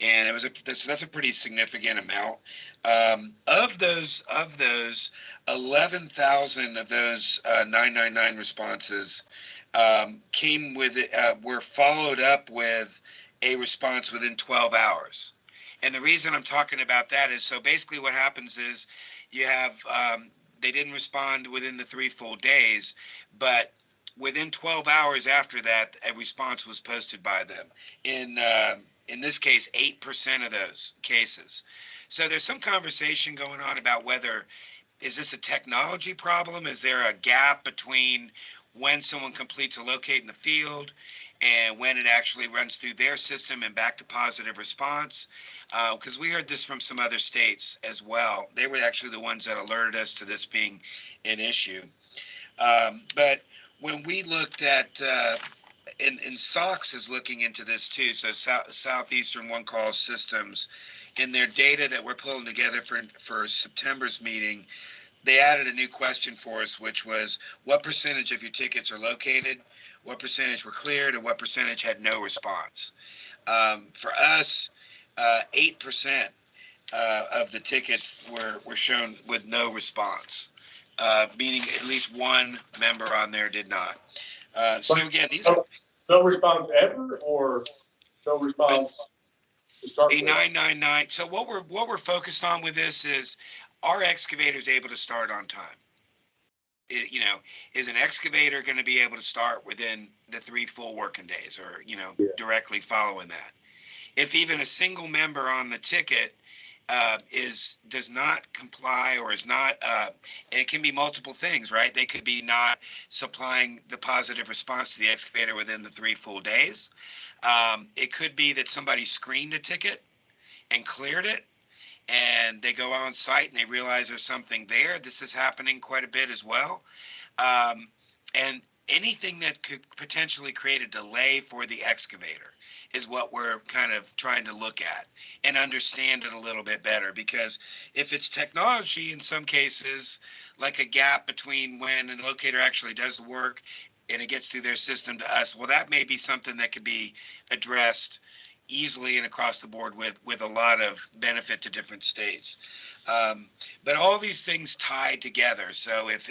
and that's a pretty significant amount. Of those 11,000 of those 999 responses were followed up with a response within 12 hours. And the reason I'm talking about that is, so basically what happens is you have, they didn't respond within the 3 full days, but within 12 hours after that, a response was posted by them. In this case, 8% of those cases. So there's some conversation going on about whether, is this a technology problem? Is there a gap between when someone completes a locate in the field and when it actually runs through their system and back to positive response? Because we heard this from some other states as well. They were actually the ones that alerted us to this being an issue. But when we looked at, and SOX is looking into this too, so Southeastern One Call Systems, in their data that we're pulling together for September's meeting, they added a new question for us, which was, what percentage of your tickets are located, what percentage were cleared, and what percentage had no response? For us, 8% of the tickets were shown with no response, meaning at least one member on there did not. So again, these are no response ever, or no response to start a with? 999. So what we're focused on with this is, are excavators able to start on time? Is an excavator going to be able to start within the 3 full working days, or directly following that? If even a single member on the ticket does not comply, or is not, and it can be multiple things, right? They could be not supplying the positive response to the excavator within the 3 full days. It could be that somebody screened a ticket and cleared it, and they go on site and they realize there's something there. This is happening quite a bit as well. And anything that could potentially create a delay for the excavator is what we're kind of trying to look at and understand it a little bit better. Because if it's technology, in some cases, like a gap between when a locator actually does the work and it gets through their system to us, well, that may be something that could be addressed easily and across the board with a lot of benefit to different states. But all these things tie together. So if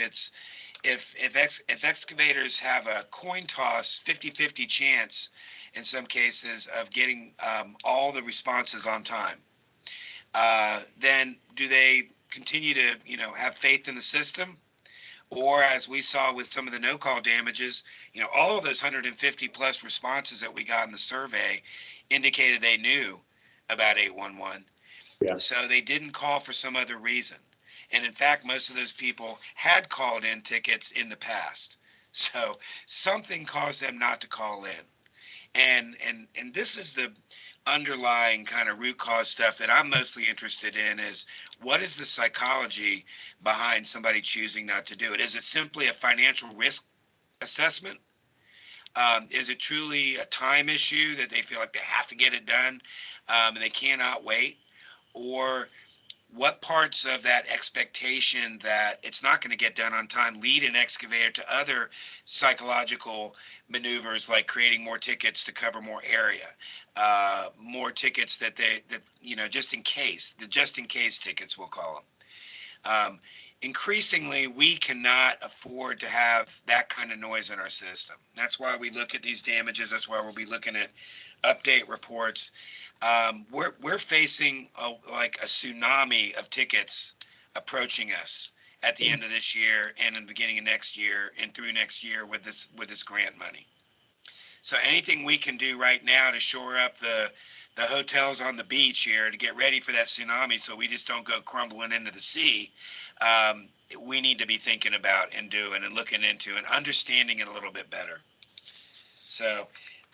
excavators have a coin toss, 50-50 chance in some cases of getting all the responses on time, then do they continue to have faith in the system? Or, as we saw with some of the no-call damages, all of those 150 plus responses that we got in the survey indicated they knew about 811. Yeah. So they didn't call for some other reason. And in fact, most of those people had called in tickets in the past. So something caused them not to call in. And this is the underlying kind of root cause stuff that I'm mostly interested in, is what is the psychology behind somebody choosing not to do it? Is it simply a financial risk assessment? Is it truly a time issue that they feel like they have to get it done and they cannot wait? Or what parts of that expectation that it's not going to get done on time lead an excavator to other psychological maneuvers, like creating more tickets to cover more area, more tickets that just in case, the just in case tickets, we'll call them. Increasingly, we cannot afford to have that kind of noise in our system. That's why we look at these damages. That's why we'll be looking at update reports. We're facing a tsunami of tickets approaching us at the end of this year and in the beginning of next year and through next year with this grant money. So anything we can do right now to shore up the hotels on the beach here to get ready for that tsunami, so we just don't go crumbling into the sea, we need to be thinking about and doing and looking into and understanding it a little bit better. So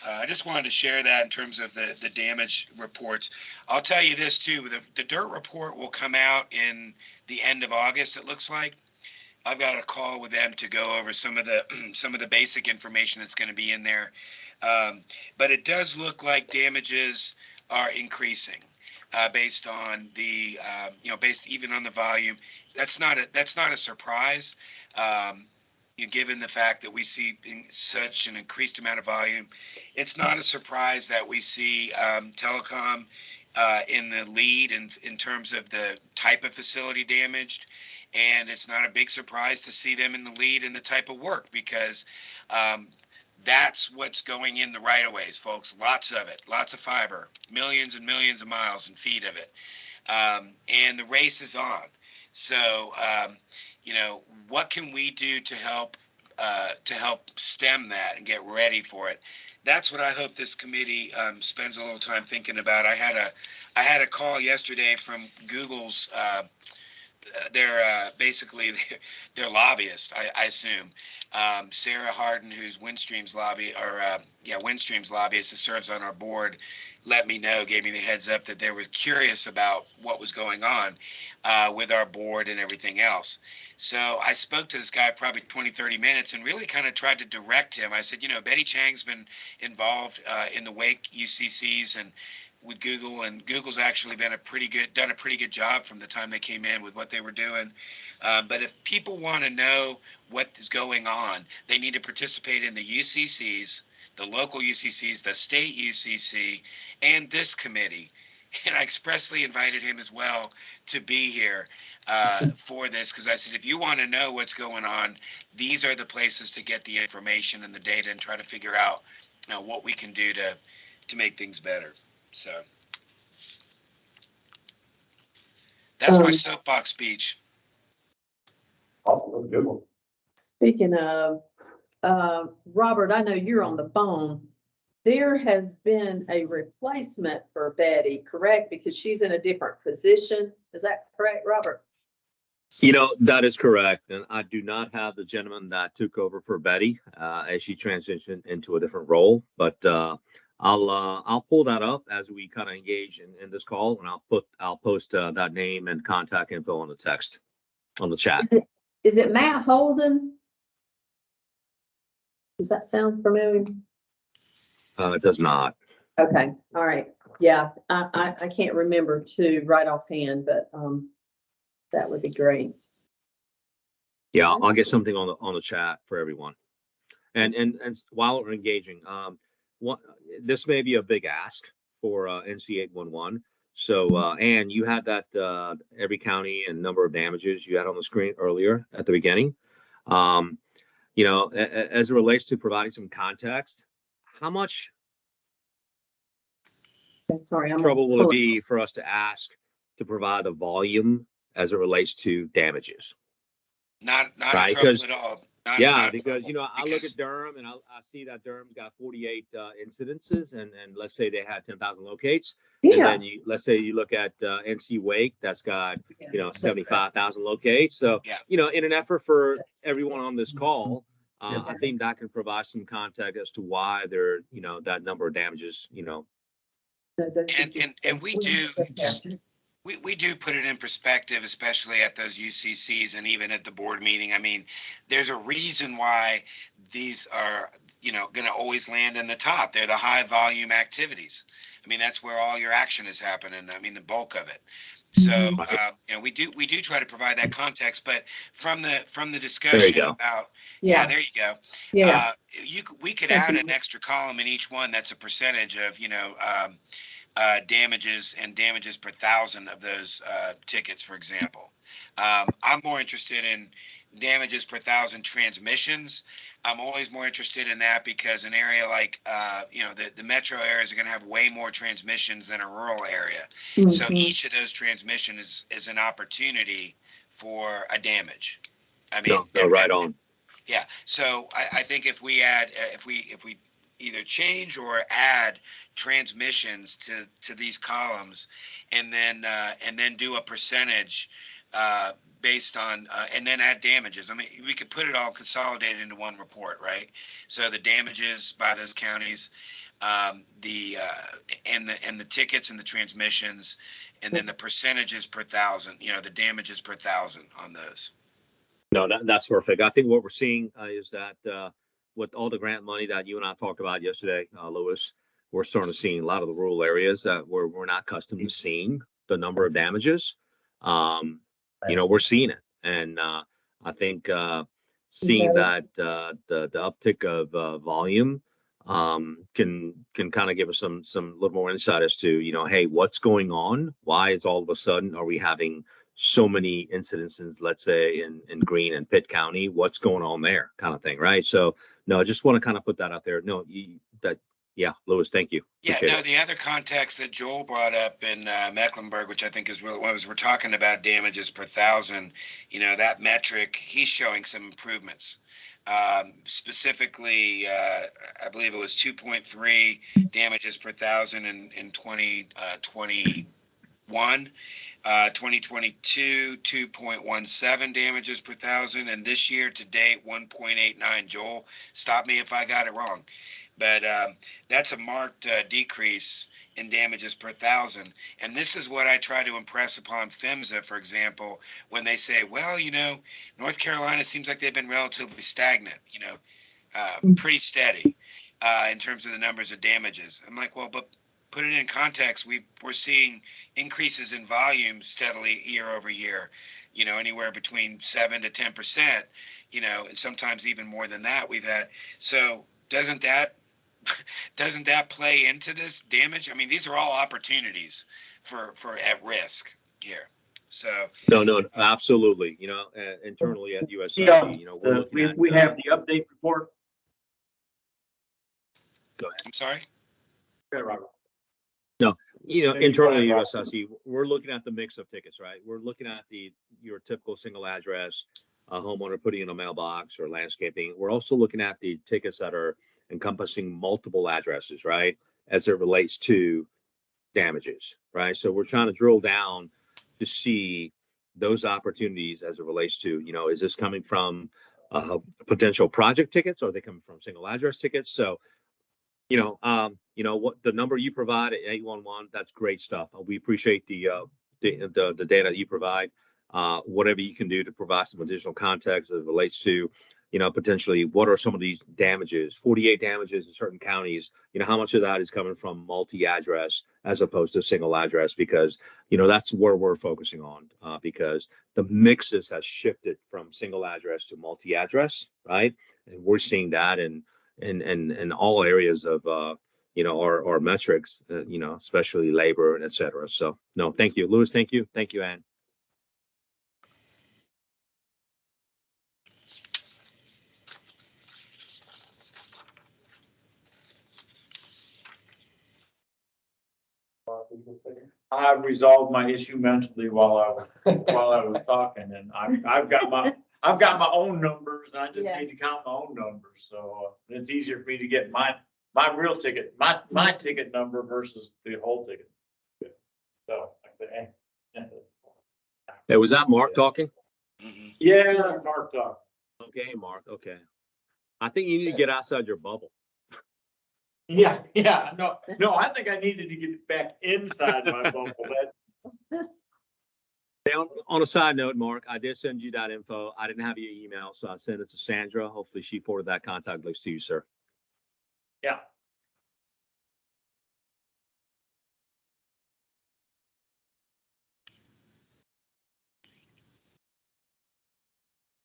I just wanted to share that in terms of the damage reports. I'll tell you this too, the dirt report will come out in the end of August, it looks like. I've got a call with them to go over some of the basic information that's going to be in there. But it does look like damages are increasing based on the based even on the volume. That's not a surprise. Given the fact that we see such an increased amount of volume, it's not a surprise that we see telecom in the lead in terms of the type of facility damaged. And it's not a big surprise to see them in the lead in the type of work, because that's what's going in the right-of-ways, folks. Lots of it, lots of fiber, millions and millions of miles and feet of it. And the race is on. So, you know, what can we do to help stem that and get ready for it? That's what I hope this committee spends a little time thinking about. I had a call yesterday from Google's they're basically their lobbyist, I assume. Sarah Harden, who's Windstream's Windstream's lobbyist that serves on our board, let me know, gave me the heads up that they were curious about what was going on with our board and everything else. So I spoke to this guy probably 20, 30 minutes and really kind of tried to direct him. I said, you know, Betty Chang's been involved in the Wake UCCs and with Google, and Google's actually done a pretty good job from the time they came in with what they were doing. But if people want to know what is going on, they need to participate in the UCCs, the local UCCs, the state UCC, and this committee. And I expressly invited him as well to be here for this, because I said, if you want to know what's going on, these are the places to get the information and the data and try to figure out, you know, what we can do to make things better. So that's my soapbox speech. Awesome, good one. Speaking of, Robert, I know you're on the phone. There has been a replacement for Betty, correct? Because she's in a different position. Is that correct, Robert? You know, that is correct. And I do not have the gentleman that took over for Betty as she transitioned into a different role. But I'll pull that up as we kind of engage in this call, and I'll post that name and contact info on the text on the chat. Is it Matt Holden? Does that sound familiar? It does not. Okay, all right. Yeah, I can't remember too right offhand, but that would be great. Yeah, I'll get something on the chat for everyone. And while we're engaging, this may be a big ask for NC 811. So, Ann, you had that every county and number of damages you had on the screen earlier at the beginning. You know, as it relates to providing some context, how much trouble will it be for us to ask to provide the volume as it relates to damages? Not right? trouble at all. Because you know, I look at Durham and I see that Durham's got 48 incidences, and let's say they had 10,000 locates. Yeah. And then let's say you look at NC Wake, that's got 75,000 locates. So you know, in an effort for everyone on this call, I think that can provide some context as to why there, you know, that number of damages, you know. And we do just. We do put it in perspective, especially at those UCCs and even at the board meeting. I mean, there's a reason why these are, you know, going to always land in the top. They're the high volume activities. I mean, that's where all your action is happening. I mean, the bulk of it. So, you know, we do try to provide that context, but from the discussion about, there you go. Yeah. We could add an extra column in each one. That's a percentage of, you know, damages and damages per thousand of those tickets, for example. I'm more interested in damages per thousand transmissions. I'm always more interested in that because an area like, you know, the metro areas are going to have way more transmissions than a rural area. Mm-hmm. So each of those transmissions is an opportunity for a damage. I mean, right on. Yeah. So I think if we add, if we either change or add transmissions to these columns, and then do a percentage based on and then add damages. I mean, we could put it all consolidated into one report, right? So the damages by those counties, the tickets and the transmissions, and then the percentages per thousand. You know, the damages per thousand on those. No, that's perfect. I think what we're seeing is that with all the grant money that you and I talked about yesterday, Louis, we're starting to see a lot of the rural areas that we're not accustomed to seeing the number of damages. You know, we're seeing it, and I think seeing that the uptick of volume can kind of give us some little more insight as to, you know, hey, what's going on? Why is all of a sudden are we having so many incidences, let's say in Greene and Pitt County? What's going on there, kind of thing, right? So no, I just want to kind of put that out there. No, yeah, Louis, thank you. Yeah, Appreciate no, it. the other context that Joel brought up in Mecklenburg, which I think is what was we're talking about damages per thousand, you know, that metric, he's showing some improvements. Specifically, I believe it was 2.3 damages per thousand in 2021. 2022, 2.17 damages per thousand, and this year to date, 1.89. Joel, stop me if I got it wrong. But that's a marked decrease in damages per thousand. And this is what I try to impress upon PHMSA, for example, when they say, well, you know, North Carolina seems like they've been relatively stagnant, you know, pretty steady in terms of the numbers of damages. I'm like, well, but put it in context, we're seeing increases in volume steadily year over year, you know, anywhere between 7 to 10%, you know, and sometimes even more than that we've had. So doesn't that play into this damage? I mean, these are all opportunities for at risk here. So No, absolutely. You know, internally at USIC, you know, we're looking at. We have the update report. Go ahead. I'm sorry. Okay, Robert. No, you know, Maybe internally go at ahead, USIC, we're looking at the mix of tickets, right? We're looking at your typical single address, a homeowner putting in a mailbox or landscaping. We're also looking at the tickets that are encompassing multiple addresses, right? As it relates to damages, right? So we're trying to drill down to see those opportunities as it relates to, you know, is this coming from potential project tickets? Or are they coming from single address tickets? So, you know what the number you provide at 811, that's great stuff. We appreciate the data you provide. Whatever you can do to provide some additional context as it relates to, you know, potentially what are some of these damages, 48 damages in certain counties, you know, how much of that is coming from multi-address as opposed to single address? Because, you know, that's where we're focusing on, because the mixes has shifted from single address to multi-address, right? And we're seeing that in all areas of, you know, our metrics, you know, especially labor and et cetera. So no, thank you, Louis. Thank you, Ann. I resolved my issue mentally while I was talking, and I've got my own numbers, and I just Yeah. need to count my own numbers. So it's easier for me to get my real ticket, my ticket number versus the whole ticket. So Hey, was that Mark talking? Mm-hmm. yeah, Mark talk. Okay, Mark. Okay. I think you need to get outside your bubble. Yeah, no, I think I needed to get back inside my bubble. Hey, on a side note, Mark, I did send you that info. I didn't have your email, so I sent it to Sandra. Hopefully she forwarded that contact list to you, sir. Yeah.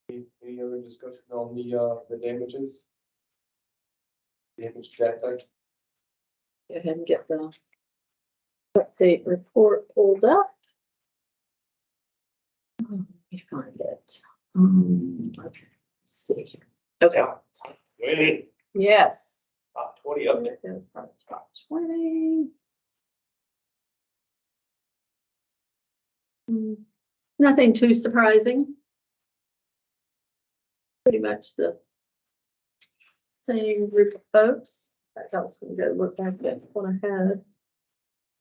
Any other discussion on the damages? Damage check. Go ahead and get the update report pulled up. Oh, let me find it. Okay, let's see here. Okay, Wait, yes. Top 20 up there. That's part of top 20. Nothing too surprising. Pretty much the same group of folks. I was going to go look back at what I had.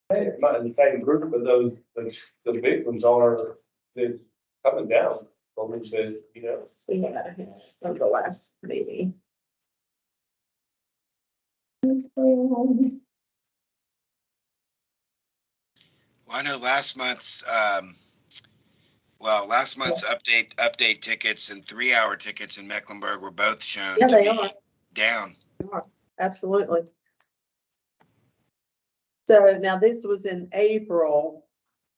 Hey, it's not in the same group, but the big ones are coming down. Only says, you know. See what I had on the last meeting. Well, I know last month's update tickets and 3-hour tickets in Mecklenburg were both shown Yeah, to they be are. down. Absolutely. So now this was in April,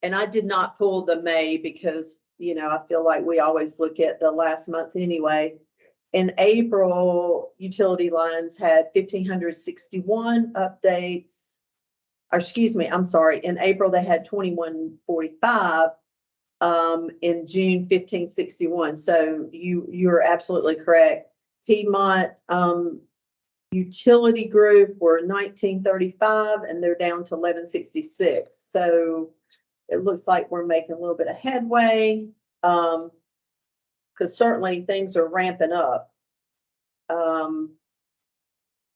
and I did not pull the May because, you know, I feel like we always look at the last month anyway. In April, utility lines had 1,561 updates. Or excuse me, I'm sorry. In April, they had 2,145. In June, 1,561. So you're absolutely correct. Piedmont, utility group were 1,935 and they're down to 1,166. So it looks like we're making a little bit of headway. Because certainly things are ramping up.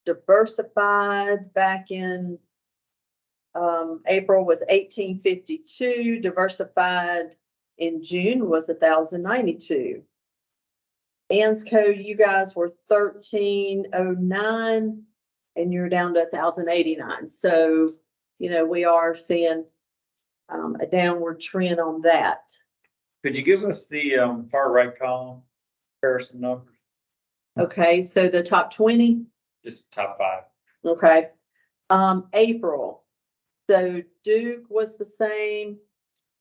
Diversified back in April was 1,852. Diversified in June was 1,092. ANSCO, you guys were 1,309 and you're down to 1,089. So, we are seeing a downward trend on that. Could you give us the far right column comparison numbers? Okay, so the top 20. Just top 5. Okay. April. So Duke was the same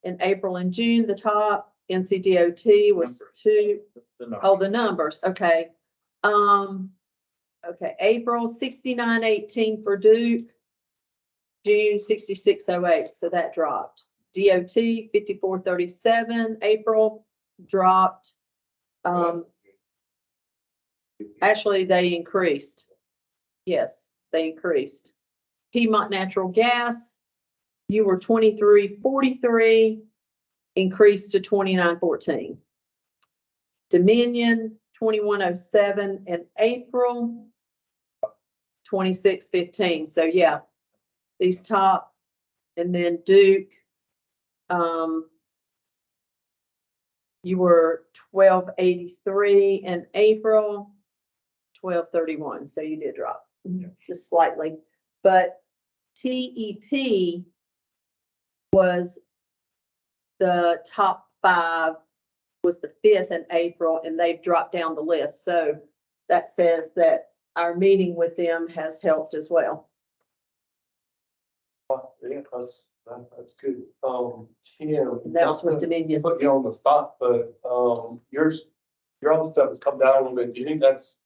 in April and June, the top. NCDOT was Numbers. 2. The numbers. Oh, the numbers. Okay. Okay. April 6918 for Duke. June 6608. So that dropped. DOT 5437. April dropped. Actually, they increased. Yes, they increased. Piedmont Natural Gas, you were 2343, increased to 2914. Dominion 2107 in April, 2615. So yeah, these top, and then Duke, you were 1283 in April, 1231. So you did drop just slightly, but TEP was the top 5, was the 5th in April, and they've dropped down the list. So that says that our meeting with them has helped as well. Yeah, that's good. Tim. And that was with Dominion. Put you on the spot, but, your other stuff has come down a little bit. Do you think that's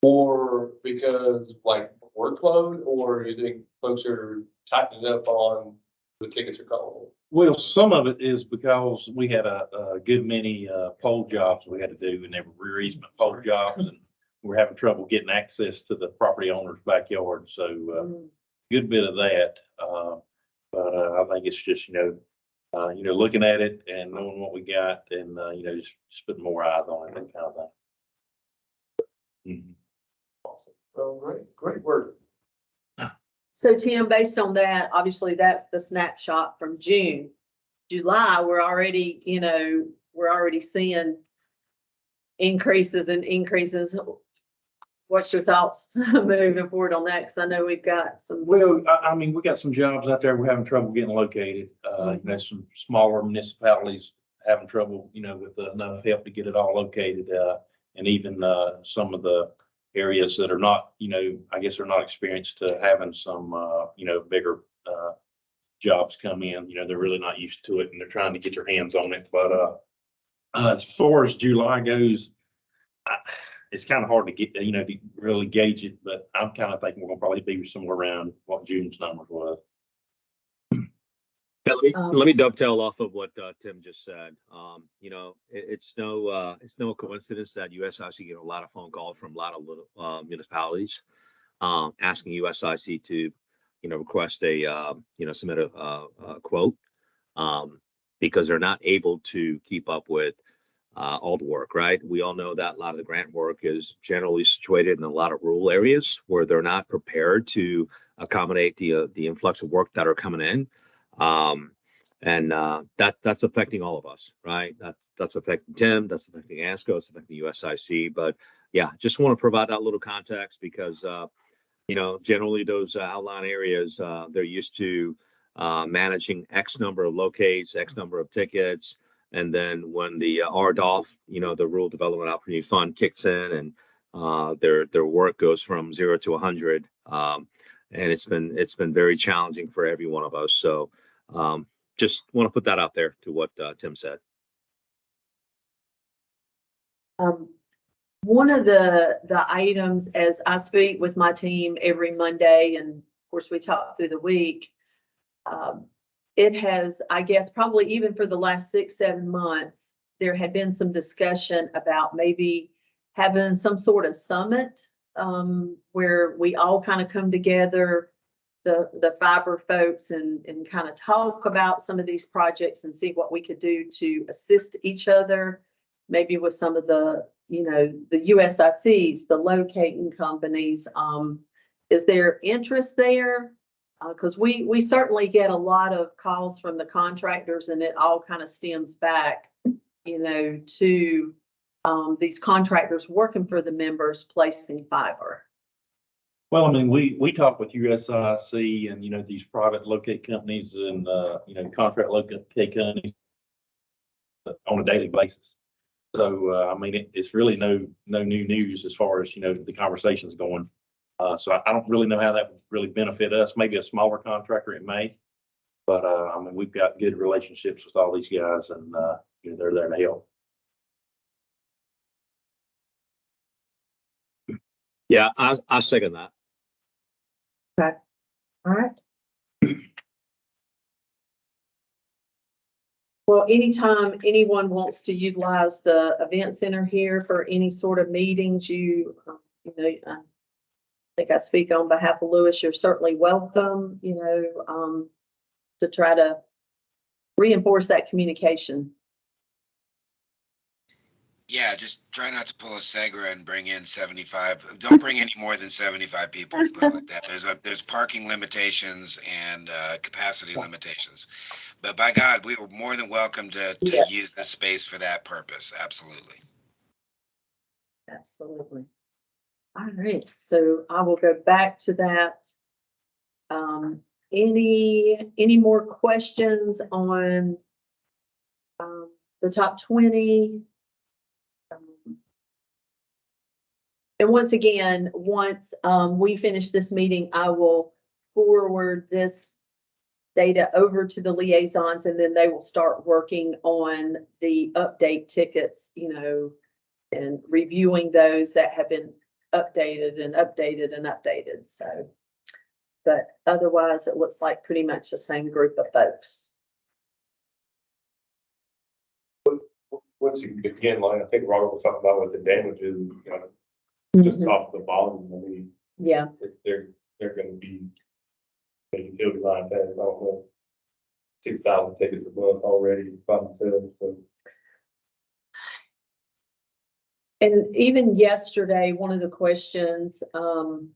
more because like workload, or you think folks are tightening up on the tickets are calling? Well, some of it is because we had a good many pole jobs we had to do, and they were rear easement pole jobs, and we're having trouble getting access to the property owner's backyard. So good bit of that. But I think it's just, looking at it and knowing what we got, and, just putting more eyes on it, that kind of thing. Awesome. Well, great work. So Tim, based on that, obviously that's the snapshot from June. July, we're already seeing increases and increases. What's your thoughts moving forward on that? Because I know we've got some. Well, I mean, we got some jobs out there we're having trouble getting located. Some smaller municipalities having trouble, with enough help to get it all located. And even some of the areas that are not, I guess they're not experienced to having some, bigger jobs come in. They're really not used to it, and they're trying to get their hands on it. But as far as July goes, it's kind of hard to get, to really gauge it. But I'm kind of thinking we're gonna probably be somewhere around what June's numbers was. Let me dovetail off of what Tim just said. It's no coincidence that USIC get a lot of phone calls from a lot of little municipalities asking USIC to, request a, submit a quote because they're not able to keep up with all the work, right? We all know that a lot of the grant work is generally situated in a lot of rural areas where they're not prepared to accommodate the influx of work that are coming in. That's affecting all of us, right? That's affecting Tim, that's affecting ANSCO, it's affecting USIC. But yeah, just want to provide that little context because, generally those outlying areas, they're used to managing X number of locates, X number of tickets. And then when the RDOF, the Rural Development Opportunity Fund kicks in and their work goes from 0 to 100. And it's been very challenging for every one of us. So just want to put that out there to what Tim said. one of the items, as I speak with my team every Monday, and of course we talk through the week, it has, I guess, probably even for the last 6, 7 months, there had been some discussion about maybe having some sort of summit, where we all kind of come together, the fiber folks, and kind of talk about some of these projects and see what we could do to assist each other, maybe with some of the, the USICs, the locating companies. Is there interest there? Because we certainly get a lot of calls from the contractors, and it all kind of stems back, to these contractors working for the members placing fiber. Well, I mean, we talk with USIC and, these private locate companies and, contract locate companies on a daily basis. So, I mean, it's really no new news as far as, the conversation's going. So I don't really know how that would really benefit us. Maybe a smaller contractor, it may. But, I mean, we've got good relationships with all these guys, and, they're there to help. Yeah, I second that. Okay. All right. Well, anytime anyone wants to utilize the event center here for any sort of meetings, I think I speak on behalf of Lewis, you're certainly welcome, to try to reinforce that communication. Yeah, just try not to pull a Segra and bring in 75. Don't bring any more than 75 people. Put it like that. There's parking limitations and capacity limitations. But by God, we were more than welcome to Yes. use this space for that purpose. Absolutely. Absolutely. All right, so I will go back to that. Any more questions on the top 20? And once again, once we finish this meeting, I will forward this data over to the liaisons, and then they will start working on the update tickets, and reviewing those that have been updated and updated and updated. So, but otherwise, it looks like pretty much the same group of folks. Once you again, like I think Robert was talking about with the damages, just off the volume. I mean, Yeah. They're going to be the utility lines has, I don't know, 6,000 tickets a month already. So. And even yesterday, one of the questions, and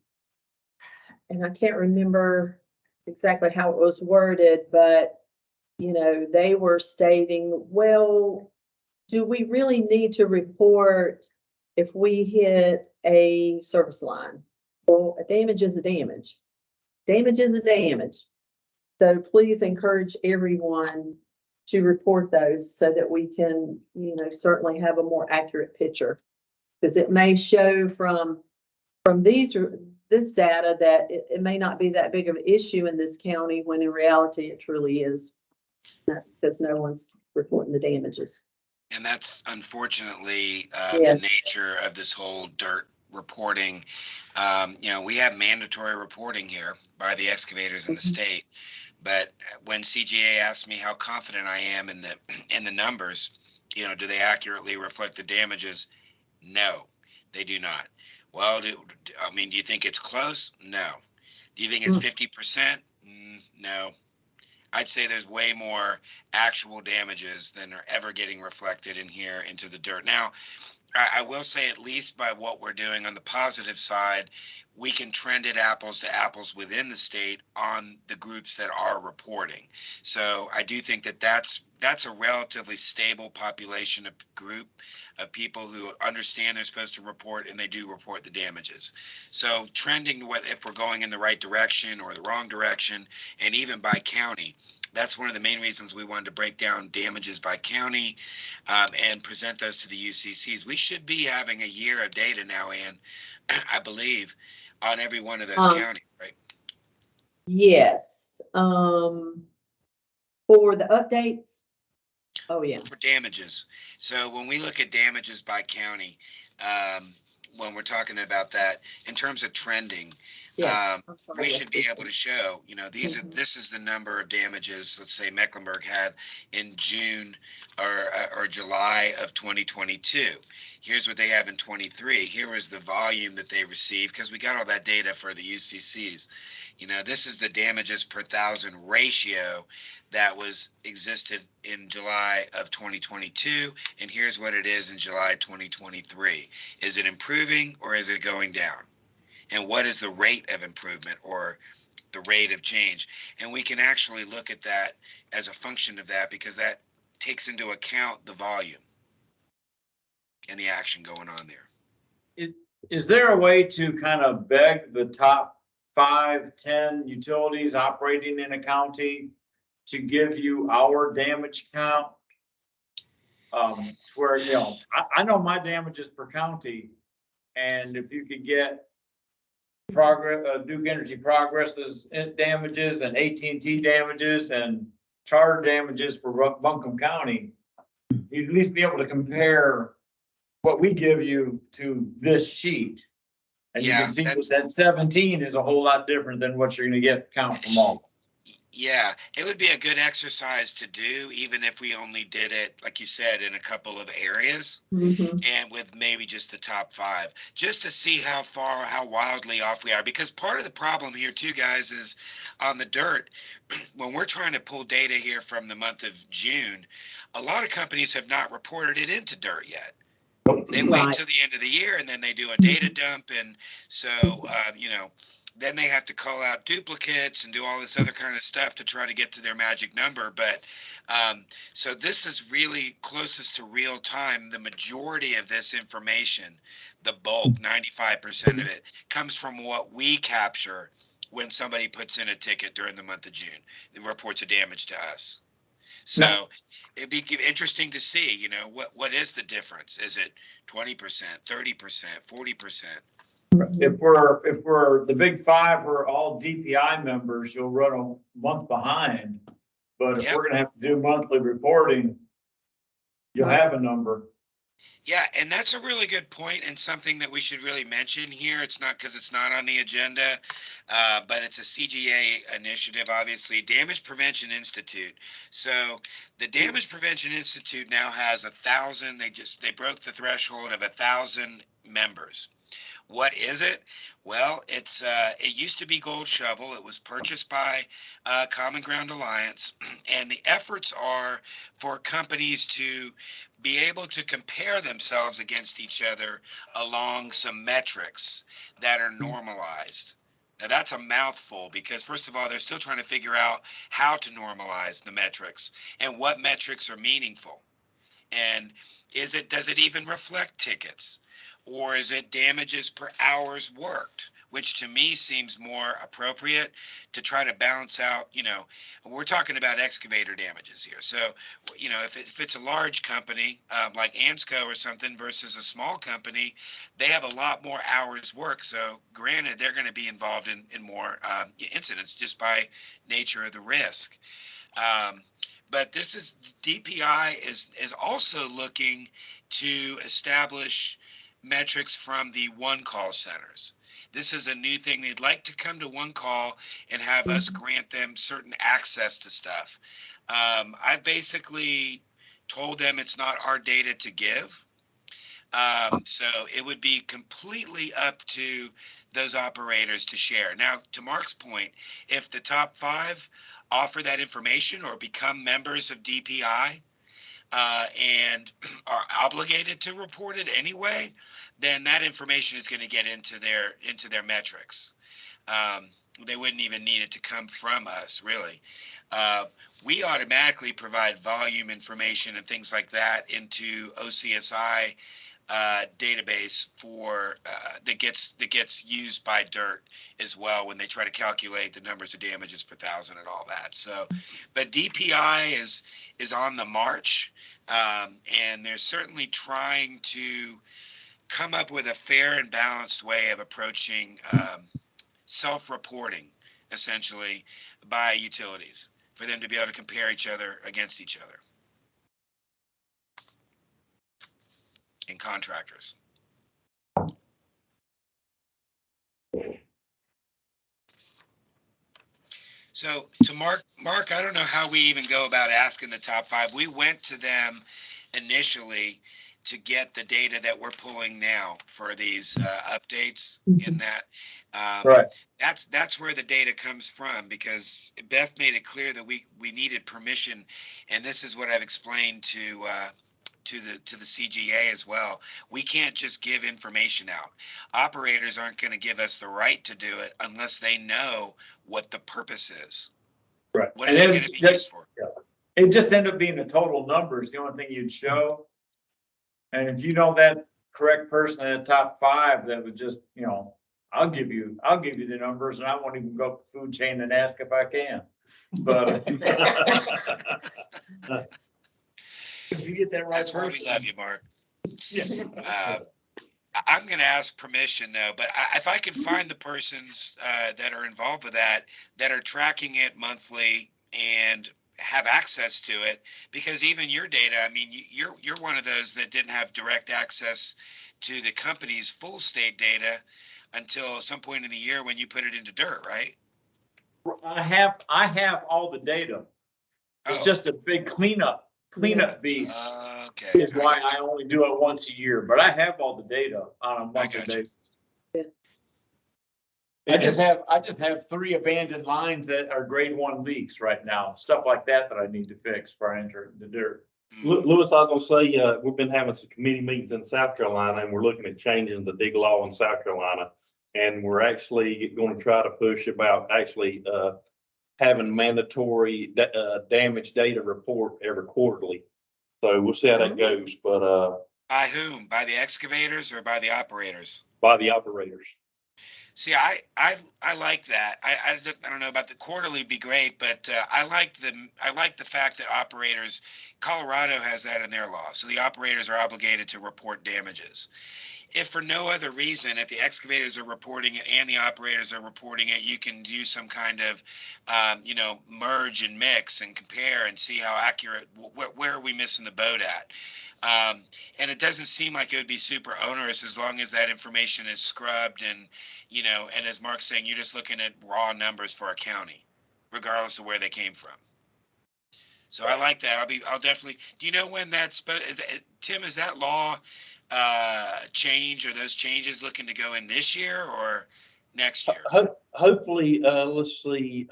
I can't remember exactly how it was worded, but, they were stating, well, do we really need to report if we hit a service line? Well, a damage is a damage. Damage is a damage. So please encourage everyone to report those so that we can, certainly have a more accurate picture. Because it may show from this data that it may not be that big of an issue in this county, when in reality it truly is. That's because no one's reporting the damages. And that's unfortunately Yes. the nature of this whole dirt reporting. We have mandatory reporting here by the excavators in the state. But when CGA asked me how confident I am in the numbers, do they accurately reflect the damages? No, they do not. Well, do you think it's close? No. Do you think it's 50%? No. I'd say there's way more actual damages than are ever getting reflected in here into the dirt. Now, I will say, at least by what we're doing on the positive side, we can trend it apples to apples within the state on the groups that are reporting. So I do think that that's a relatively stable population of group of people who understand they're supposed to report, and they do report the damages. So trending, if we're going in the right direction or the wrong direction, and even by county. That's one of the main reasons we wanted to break down damages by county and present those to the UCCs. We should be having a year of data now, Ann, I believe, on every one of those counties, right? Yes. For the updates. Oh, yeah. for damages. So when we look at damages by county, when we're talking about that, in terms of trending, Yeah. we should be able to show, Mhm. this is the number of damages, let's say Mecklenburg had in June or July of 2022. Here's what they have in 23. Here was the volume that they received, because we got all that data for the UCCs. This is the damages per thousand ratio that was existed in July of 2022, and here's what it is in July 2023. Is it improving or is it going down? And what is the rate of improvement or the rate of change? And we can actually look at that as a function of that, because that takes into account the volume and the action going on there. Is there a way to kind of beg the top 5, 10 utilities operating in a county to give you our damage count? Where, I know my damages per county, and if you could get Duke Energy Progress's damages and AT&T damages and Charter damages for Buncombe County, you'd at least be able to compare what we give you to this sheet. And you can see that 17 is a whole lot different than what you're gonna get count from all. Yeah, it would be a good exercise to do, even if we only did it, like you said, in a couple of areas, and with maybe just the top 5, just to see how wildly off we are. Because part of the problem here too, guys, is on the dirt, when we're trying to pull data here from the month of June, a lot of companies have not reported it into dirt yet. They wait till the end of the year and then they do a data dump. And so, then they have to call out duplicates and do all this other kind of stuff to try to get to their magic number. But so this is really closest to real time. The majority of this information, the bulk, 95% of it, comes from what we capture when somebody puts in a ticket during the month of June. It reports a damage to us. So it'd be interesting to see, what is the difference? Is it 20%, 30%, 40%? If we're the big 5, we're all DPI members, you'll run a month behind. But if we're gonna have to do monthly reporting, you'll have a number. Yeah, and that's a really good point, and something that we should really mention here. It's not because it's not on the agenda, but it's a CGA initiative, obviously, Damage Prevention Institute. So the Damage Prevention Institute now has 1,000. They broke the threshold of 1,000 members. What is it? Well, it used to be Gold Shovel. It was purchased by Common Ground Alliance, and the efforts are for companies to be able to compare themselves against each other along some metrics that are normalized. Now that's a mouthful, because first of all, they're still trying to figure out how to normalize the metrics and what metrics are meaningful. And does it even reflect tickets? Or is it damages per hours worked, which to me seems more appropriate to try to balance out, we're talking about excavator damages here. So, if it's a large company like Ansco or something versus a small company, they have a lot more hours work. So granted, they're going to be involved in more incidents just by nature of the risk. But this is DPI is also looking to establish metrics from the one call centers. This is a new thing. They'd like to come to one call and have us grant them certain access to stuff. I basically told them it's not our data to give. So it would be completely up to those operators to share. Now, to Mark's point, if the top 5 offer that information or become members of DPI and are obligated to report it anyway, then that information is going to get into their metrics. They wouldn't even need it to come from us, really. We automatically provide volume information and things like that into OCSI database for that gets used by DIRT as well when they try to calculate the numbers of damages per thousand and all that. So, but DPI is on the march, and they're certainly trying to come up with a fair and balanced way of approaching self-reporting, essentially, by utilities for them to be able to compare each other against each other. and contractors. So to Mark, I don't know how we even go about asking the top 5. We went to them initially to get the data that we're pulling now for these updates in that. Right. That's where the data comes from, because Beth made it clear that we needed permission, and this is what I've explained to the CGA as well. We can't just give information out. Operators aren't going to give us the right to do it unless they know what the purpose is. Right. What is it going to be used for? It just ended up being the total numbers, the only thing you'd show. And if you know that correct person in the top 5, that would just, you know, I'll give you the numbers, and I won't even go up the food chain and ask if I can. But if you get that right That's why person. we love you, Mark. Yeah. I'm going to ask permission though, but if I can find the persons that are involved with that are tracking it monthly and have access to it, because even your data, I mean, you're one of those that didn't have direct access to the company's full state data until some point in the year when you put it into dirt, right? I have all the data. It's Oh. just a big cleanup beast. Okay. Is why I only do it once a year, but I have all the data on a monthly got you. basis. I just have 3 abandoned lines that are grade 1 leaks right now, stuff like that I need to fix before I enter the dirt. Lewis, I was gonna say, we've been having some committee meetings in South Carolina, and we're looking at changing the dig law in South Carolina. And we're actually going to try to push about actually, having mandatory, damage data report every quarterly. So we'll see how that goes, but, By whom? By the excavators or by the operators? by the operators. See, I like that. I don't know about the quarterly be great, but I like the fact that operators, Colorado has that in their law. So the operators are obligated to report damages. If for no other reason, if the excavators are reporting it and the operators are reporting it, you can do some kind of, merge and mix and compare and see how accurate, where are we missing the boat at? And it doesn't seem like it would be super onerous as long as that information is scrubbed and, and as Mark's saying, you're just looking at raw numbers for a county, regardless of where they came from. So I like that. I'll definitely, do you know when that's, Tim, is that law change or those changes looking to go in this year or next year? Hopefully, let's see,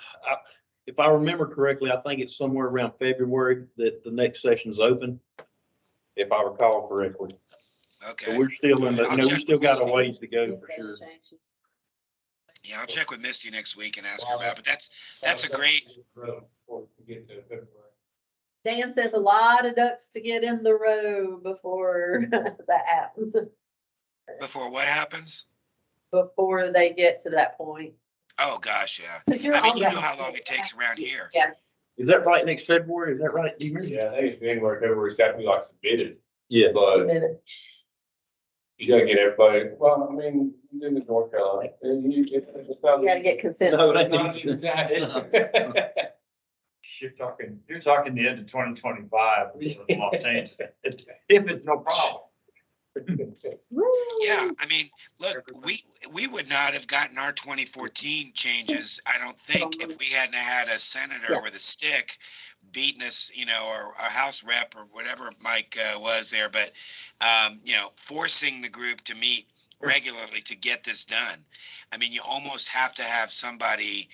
if I remember correctly, I think it's somewhere around February that the next session's open, if I recall correctly. Okay. So we're still in the, I'll we check still with got a Misty. ways to go for sure. Yeah, I'll check with Misty next week and ask her about it, but that's a great. Dan says a lot of ducks to get in the row before that happens, Before what happens? before they get to that point. Oh, gosh, yeah. 'Cause you're I mean, on you that- know how long it takes around here. Yeah. Is that right, next February? Is that right? Do you remember? Yeah, I think it's January, February, it's got to be like submitted, Yeah. but Minute. you gotta get everybody, well, I mean, you in North Carolina, it's not. You gotta get consent. No, It's not exactly. You're talking the end of 2025. If it's no problem. Yeah, I mean, look, we would not have gotten our 2014 changes, I don't think, if we hadn't had a senator with a stick beating us, or a House rep or whatever Mike was there, but, forcing the group to meet regularly to get this done. I mean, you almost have to have somebody,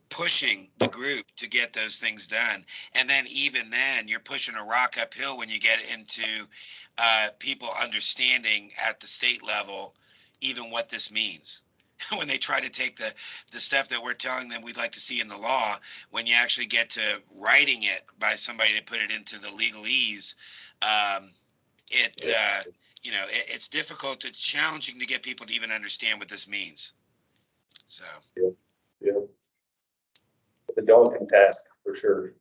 pushing the group to get those things done. And then even then, you're pushing a rock uphill when you get into people understanding at the state level even what this means. When they try to take the stuff that we're telling them we'd like to see in the law, when you actually get to writing it by somebody to put it into the legalese, it's difficult, it's challenging to get people to even understand what this means. So. Yeah. The daunting task, for sure.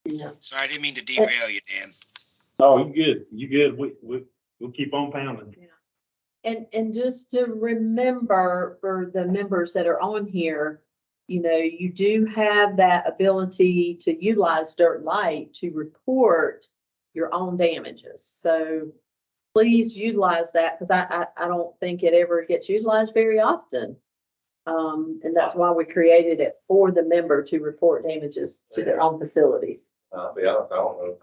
Yeah. Sorry, I didn't mean to derail you, Dan. Oh, you good. You good. We'll keep on pounding. And just to remember for the members that are on here, you do have that ability to utilize Dirt Light to report your own damages. So please utilize that, because I don't think it ever gets utilized very often. And that's why we created it for the member to report damages to their own facilities. I'll be honest, I don't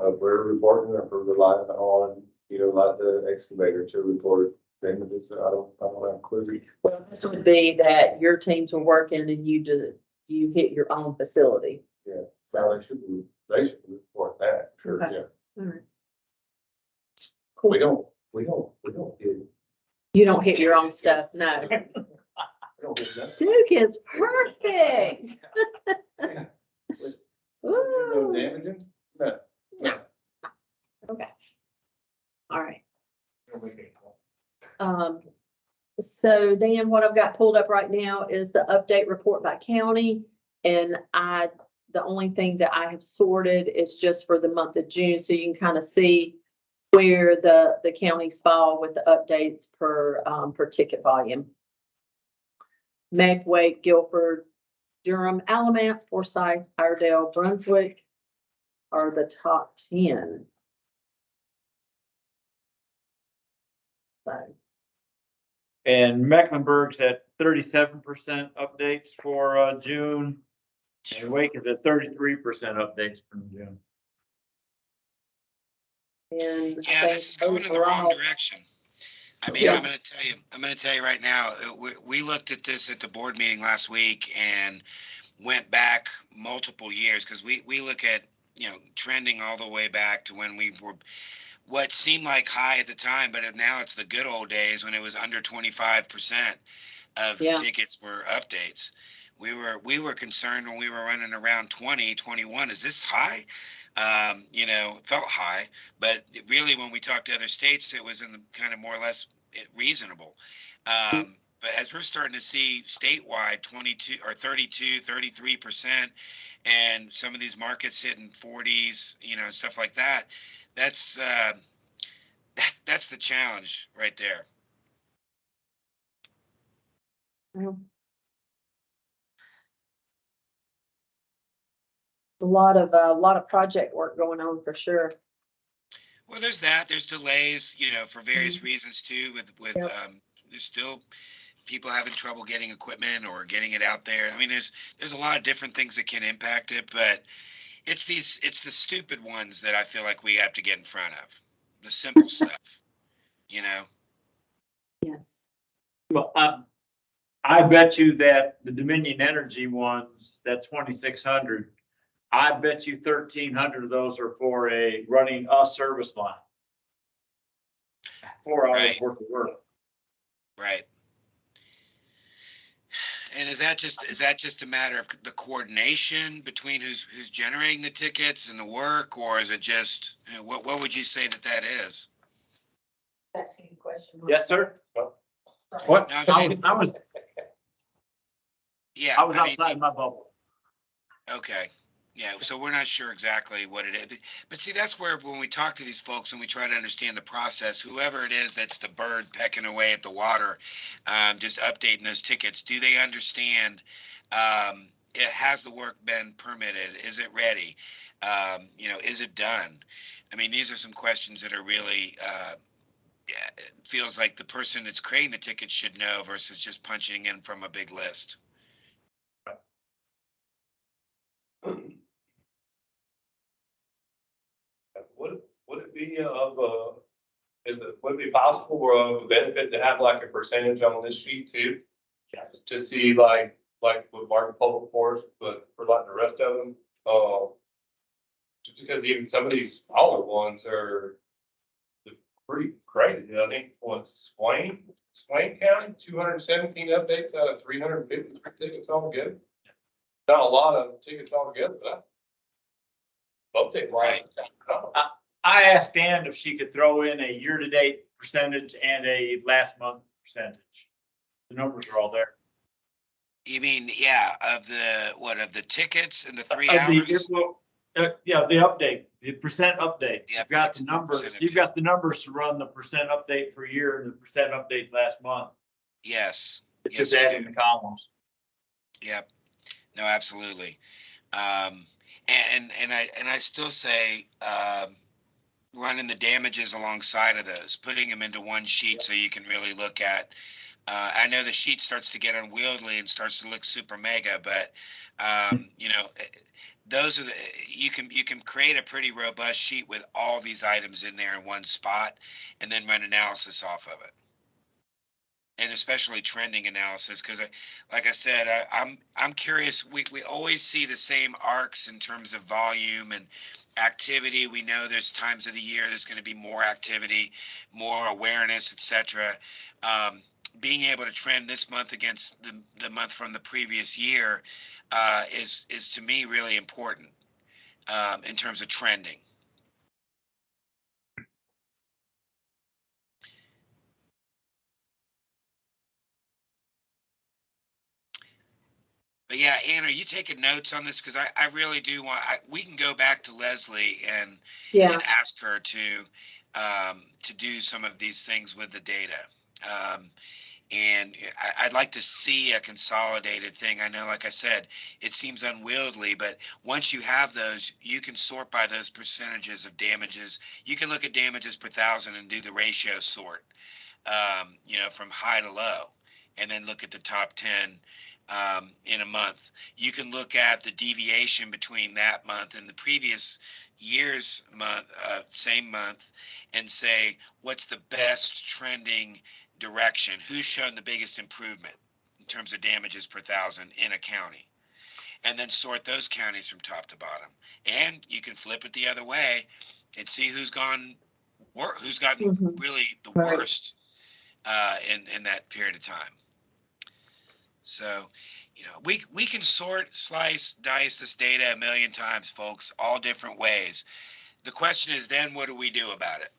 know if we're reporting or if we're relying on, like the excavator to report damages. I don't have a clue. Well, this would be that your teams are working and you hit your own facility. Yeah. So, So they should report that, sure, Okay. yeah. all right. Cool. We don't get. You don't hit your own stuff, no. We don't get that. Duke is perfect. Yeah. No Ooh. damaging? No. No. Okay. All right. So Dan, what I've got pulled up right now is the update report by county. And the only thing that I have sorted is just for the month of June. So you can kind of see where the counties fall with the updates per ticket volume. Meg, Wake, Guilford, Durham, Alamance, Forsyth, Iredell, Brunswick are the top 10. So, And Mecklenburg's at 37% updates for June. And Wake is at 33% updates from June. and Yeah, this is going in the wrong direction. I mean, Yeah. I'm going to tell you right now, we looked at this at the board meeting last week and went back multiple years, because we look at, trending all the way back to when we were what seemed like high at the time, but now it's the good old days when it was under 25% of Yeah. tickets were updates. We were concerned when we were running around 20, 21. Is this high? It felt high, but really when we talked to other states, it was in the kind of more or less reasonable. But as we're starting to see statewide 22 or 32, 33%, and some of these markets hitting 40s, and stuff like that, that's the challenge right there. A lot of project work going on for sure. Well, there's that. There's delays, for various reasons too. With Yep. there's still people having trouble getting equipment or getting it out there. I mean, there's a lot of different things that can impact it, but it's the stupid ones that I feel like we have to get in front of. The simple stuff, Yes. Well, I bet you that the Dominion Energy ones, that 2,600, I bet you 1,300 of those are for running a service line. 4 hours Right. worth of work. Right. And is that just a matter of the coordination between who's generating the tickets and the work, or is it just, what would you say that is? Asking a question. Yes, sir. What? No, I'm saying- I was Yeah, I was outside my bubble. Okay. Yeah, so we're not sure exactly what it is. But see, that's where when we talk to these folks and we try to understand the process, whoever it is that's the bird pecking away at the water, just updating those tickets, do they understand, has the work been permitted? Is it ready? Is it done? I mean, these are some questions that are really, it feels like the person that's creating the ticket should know versus just punching in from a big list. Would it be would it be possible or of a benefit to have like a percentage on this sheet too? To see like with Martin Public Forest, but for like the rest of them, just because even some of these smaller ones are pretty crazy. I think Swain County, 217 updates out of 353 tickets altogether. Not a lot of tickets altogether, but update wise. I asked Ann if she could throw in a year-to-date percentage and a last month percentage. The numbers are all there. You mean, yeah, of the tickets in the 3 The update, the percent update. The You've got updates, the numbers. percentages. You've got the numbers to run the percent update per year and the percent update last month. Yes. It's Yes, just we adding do. the columns. Yep. No, absolutely. Um, and I still say, running the damages alongside of those, putting them into one sheet so you can really look at. I know the sheet starts to get unwieldy and starts to look super mega, but those are you can create a pretty robust sheet with all these items in there in one spot, and then run analysis off of it, and especially trending analysis, because like I said, I'm curious. We always see the same arcs in terms of volume and activity. We know there's times of the year there's going to be more activity, more awareness, etc. Um, Being able to trend this month against the month from the previous year is to me really important in terms of trending. But yeah, Ann, are you taking notes on this? Because I really do want. We can go back to Leslie and Yeah. ask her to do some of these things with the data. Um, and I'd like to see a consolidated thing. I know, like I said, it seems unwieldy, but once you have those, you can sort by those percentages of damages. You can look at damages per thousand and do the ratio sort, from high to low, and then look at the top 10 in a month. You can look at the deviation between that month and the previous year's month, same month, and say, what's the best trending direction? Who's shown the biggest improvement in terms of damages per thousand in a county? And then sort those counties from top to bottom. And you can flip it the other way and see who's gotten Mhm. really the Right. worst in that period of time. So, we can sort, slice, dice this data a million times, folks, all different ways. The question is then, what do we do about it?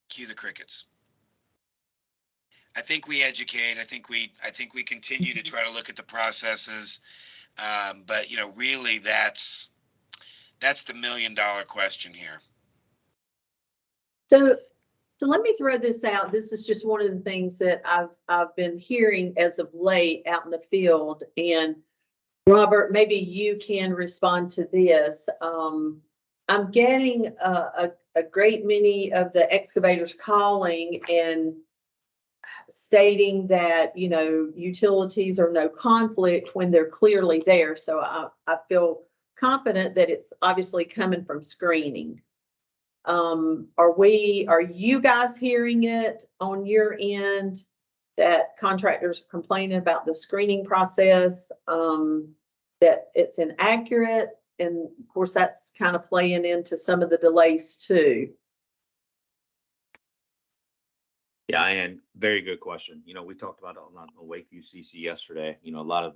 Cue the crickets. I think we educate. I think we continue to try to look at the processes, but really, that's the $1 million question here. So, so let me throw this out. This is just one of the things that I've been hearing as of late out in the field. And Robert, maybe you can respond to this. I'm getting a great many of the excavators calling and stating that, utilities are no conflict when they're clearly there. So I feel confident that it's obviously coming from screening. Are you guys hearing it on your end that contractors are complaining about the screening process, that it's inaccurate? And of course, that's kind of playing into some of the delays too. Yeah, and very good question. We talked about it on Wakeview CC yesterday.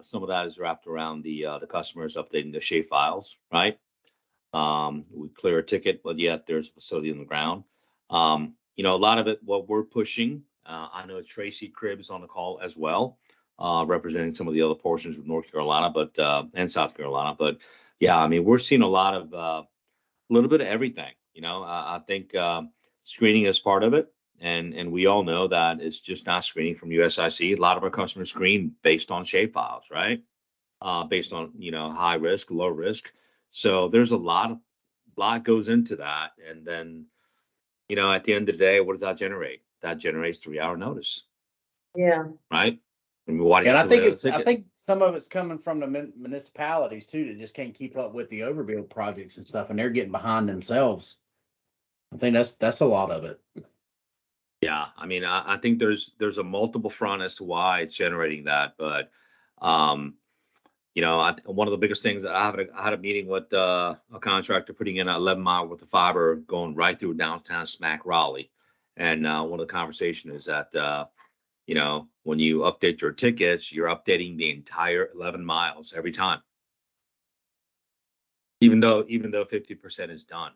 Some of that is wrapped around the customers updating the shape files, right? We clear a ticket, but yet there's a facility on the ground. A lot of it, what we're pushing, I know Tracy Cribbs on the call as well, representing some of the other portions of North Carolina, and South Carolina. But yeah, I mean, we're seeing a lot of, a little bit of everything. I think screening is part of it. And we all know that it's just not screening from USIC. A lot of our customers screen based on shape files, right? Based on, high risk, low risk. So there's a lot goes into that. And then, at the end of the day, what does that generate? That generates 3-hour notice, Yeah. right? I mean, why do you And I have to think lay out a it's, I ticket? think some of it's coming from the municipalities too, that just can't keep up with the overbuild projects and stuff, and they're getting behind themselves. I think that's a lot of it. Yeah, I mean, I think there's a multiple front as to why it's generating that, but one of the biggest things that I had a meeting with a contractor putting in an 11-mile worth of fiber going right through downtown smack Raleigh, and one of the conversation is that when you update your tickets, you're updating the entire 11 miles every time, even though 50% is done.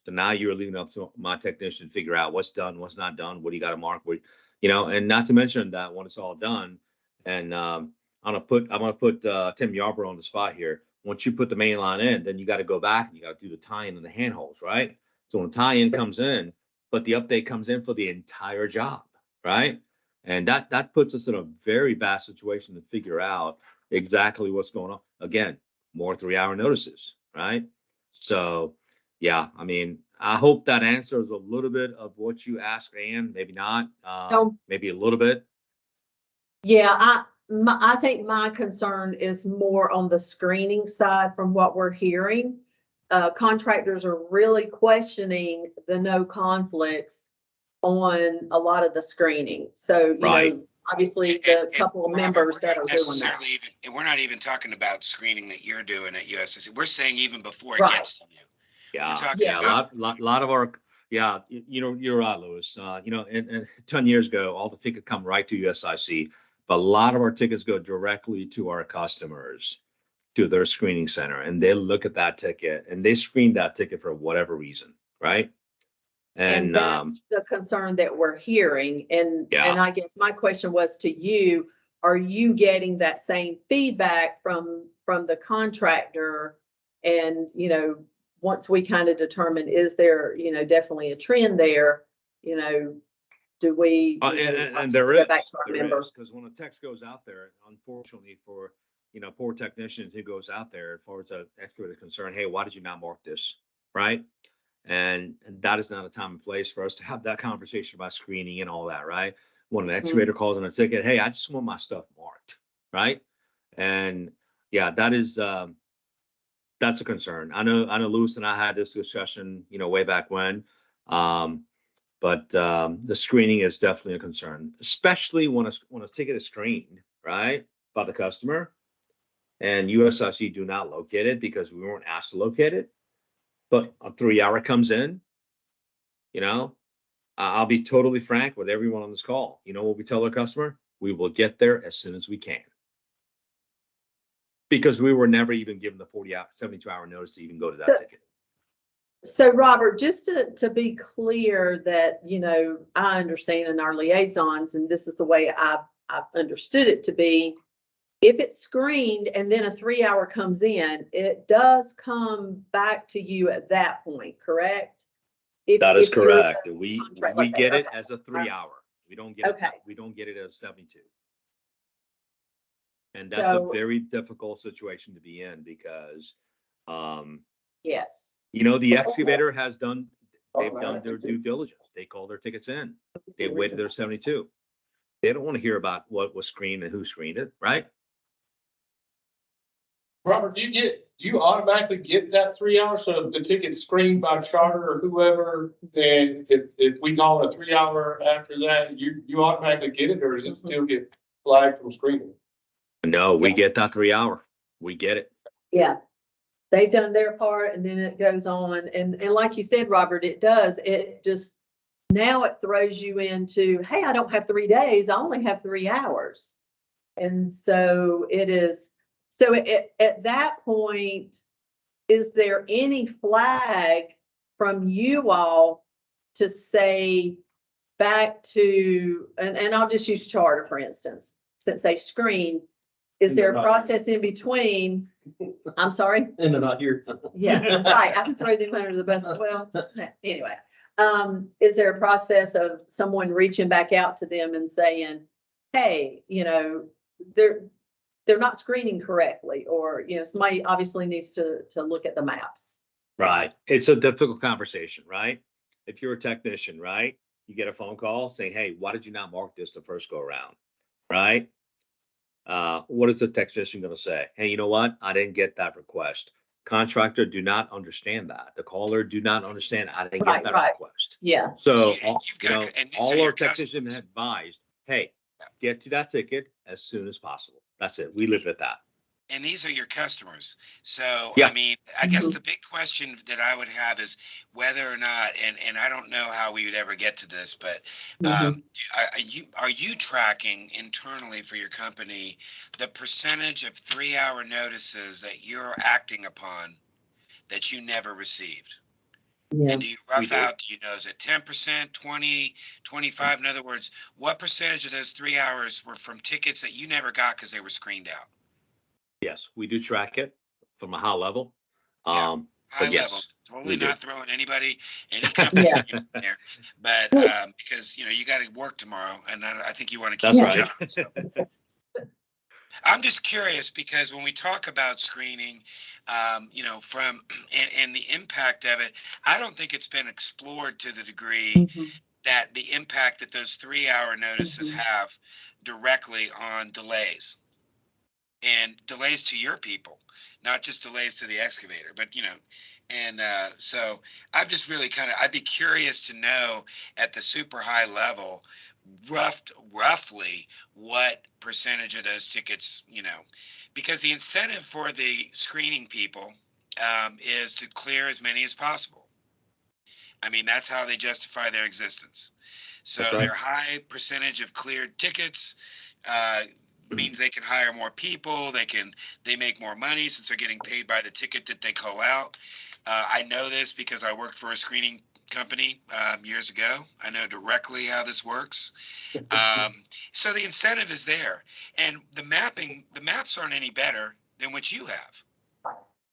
So now you're leaving up to my technician to figure out what's done, what's not done, what do you got to mark, and not to mention that when it's all done, and I'm gonna put Tim Yarborough on the spot here. Once you put the main line in, then you got to go back and you got to do the tie-in and the handholds, right? So when the tie-in comes in, but the update comes in for the entire job, right? And that puts us in a very bad situation to figure out exactly what's going on. Again, more 3-hour notices, right? So, yeah, I mean, I hope that answers a little bit of what you asked, Ann. Maybe not, No. maybe a little bit. Yeah, I think my concern is more on the screening side from what we're hearing. Contractors are really questioning the no conflicts on a lot of the screening. So, you Right. know, obviously And- the and couple of Robert, members we're that not are doing that. necessarily even, and we're not even talking about screening that you're doing at USSC. We're saying even before it Right. gets to you. We're Yeah, talking yeah, about. a lot of our, yeah, you know, you're right, Louis. You know, and 10 years ago, all the tickets come right to USIC, but a lot of our tickets go directly to our customers, to their screening center, and they look at that ticket and they screen that ticket for whatever reason, right? And that's the concern that we're hearing. And Yeah. I guess my question was to you, are you getting that same feedback from the contractor? And, you know, once we kind of determine, is there, you know, definitely a trend there, you know, do we, you know, and obviously there go is, back to our member? because when a text goes out there, unfortunately for, you know, poor technicians who goes out there, as far as an expert is concerned, hey, why did you not mark this, right? And that is not a time and place for us to have that conversation about screening and all that, right? When an excavator calls on a ticket, hey, I just want my stuff marked, right? And yeah, that is that's a concern. I know Lewis and I had this discussion, you know, way back when. But the screening is definitely a concern, especially when a ticket is screened, right, by the customer, and USIC do not locate it because we weren't asked to locate it. But a 3-hour comes in, you know, I'll be totally frank with everyone on this call. You know what we tell our customer? We will get there as soon as we can. Because we were never even given the 72-hour notice to even go to that ticket. So Robert, just to be clear that, you know, I understand in our liaisons, and this is the way I've understood it to be, if it's screened and then a 3-hour comes in, it does come back to you at that point, correct? That is If you're correct. the We contract like that, get it okay. as a 3-hour. We don't get Okay. it. We don't get it as 72. And that's a So- very difficult situation to be in because, Yes. you know, the excavator they've done their due diligence. They call their tickets in. They waited their 72. They don't want to hear about what was screened and who screened it, right? Robert, do you automatically get that 3 hours? So if the ticket's screened by charter or whoever, then if we call it a 3-hour after that, you automatically get it, or does it still get flagged from screening? No, we get that 3-hour. We get it. Yeah. They've done their part and then it goes on. And like you said, Robert, it does. It just, now it throws you into, hey, I don't have 3 days. I only have 3 hours. And so it is, so at that point, is there any flag from you all to say back to, and I'll just use charter, for instance, since they screen, is there a process in between? I'm sorry? And they're not here. Yeah, right. I can throw them under the bus as well. Anyway, is there a process of someone reaching back out to them and saying, hey, you know, they're not screening correctly, or, you know, somebody obviously needs to look at the maps. Right. It's a difficult conversation, right? If you're a technician, right, you get a phone call saying, hey, why did you not mark this the first go around? Right? What is the technician going to say? Hey, you know what? I didn't get that request. Contractor do not understand that. The caller do not understand. I didn't get that request. Yeah. So, You've you got- know, and these all are our your technicians customers. advised, hey, get to that ticket as soon as possible. That's it. We live at that. And these are your customers. So, Yeah. I mean, I guess the big question that I would have is whether or not, and I don't know how we would ever get to this, but are you tracking internally for your company the percentage of 3-hour notices that you're acting upon that you never received? Yeah. And do you rough out, do you know, is it 10%, 20, 25? In other words, what percentage of those 3 hours were from tickets that you never got because they were screened out? Yes, we do track it from a high level. Yeah. high level, yes, totally we do. not throwing any company Yeah. in there. But, because, you got to work tomorrow and I think you want to keep That's your right. job. So. I'm just curious because when we talk about screening, from and the impact of it, I don't think it's been explored to the degree Mhm. that the impact that those 3-hour notices Mhm. have directly on delays and delays to your people, not just delays to the excavator, but so I'm just really I'd be curious to know at the super high level, roughly what percentage of those tickets, because the incentive for the screening people is to clear as many as possible. I mean, that's how they justify their existence. So That's right. their high percentage of cleared tickets uh, means they can hire more people. They make more money since they're getting paid by the ticket that they call out. I know this because I worked for a screening company years ago. I know directly how this works. So the incentive is there, and the maps aren't any better than what you have.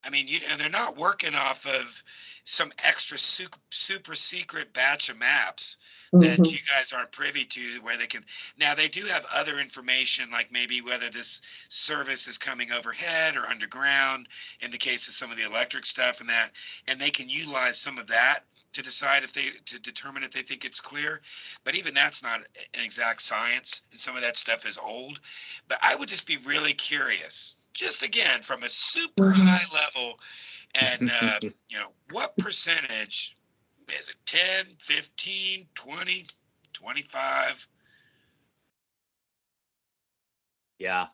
I mean, and they're not working off of some extra super secret batch of maps that Mhm. you guys aren't privy to where they can. Now they do have other information, like maybe whether this service is coming overhead or underground in the case of some of the electric stuff and they can utilize some of that to decide to determine if they think it's clear. But even that's not an exact science, and some of that stuff is old. But I would just be really curious, just again from a super Mhm. high level, and what percentage is it? 10, 15, 20, 25? Yeah.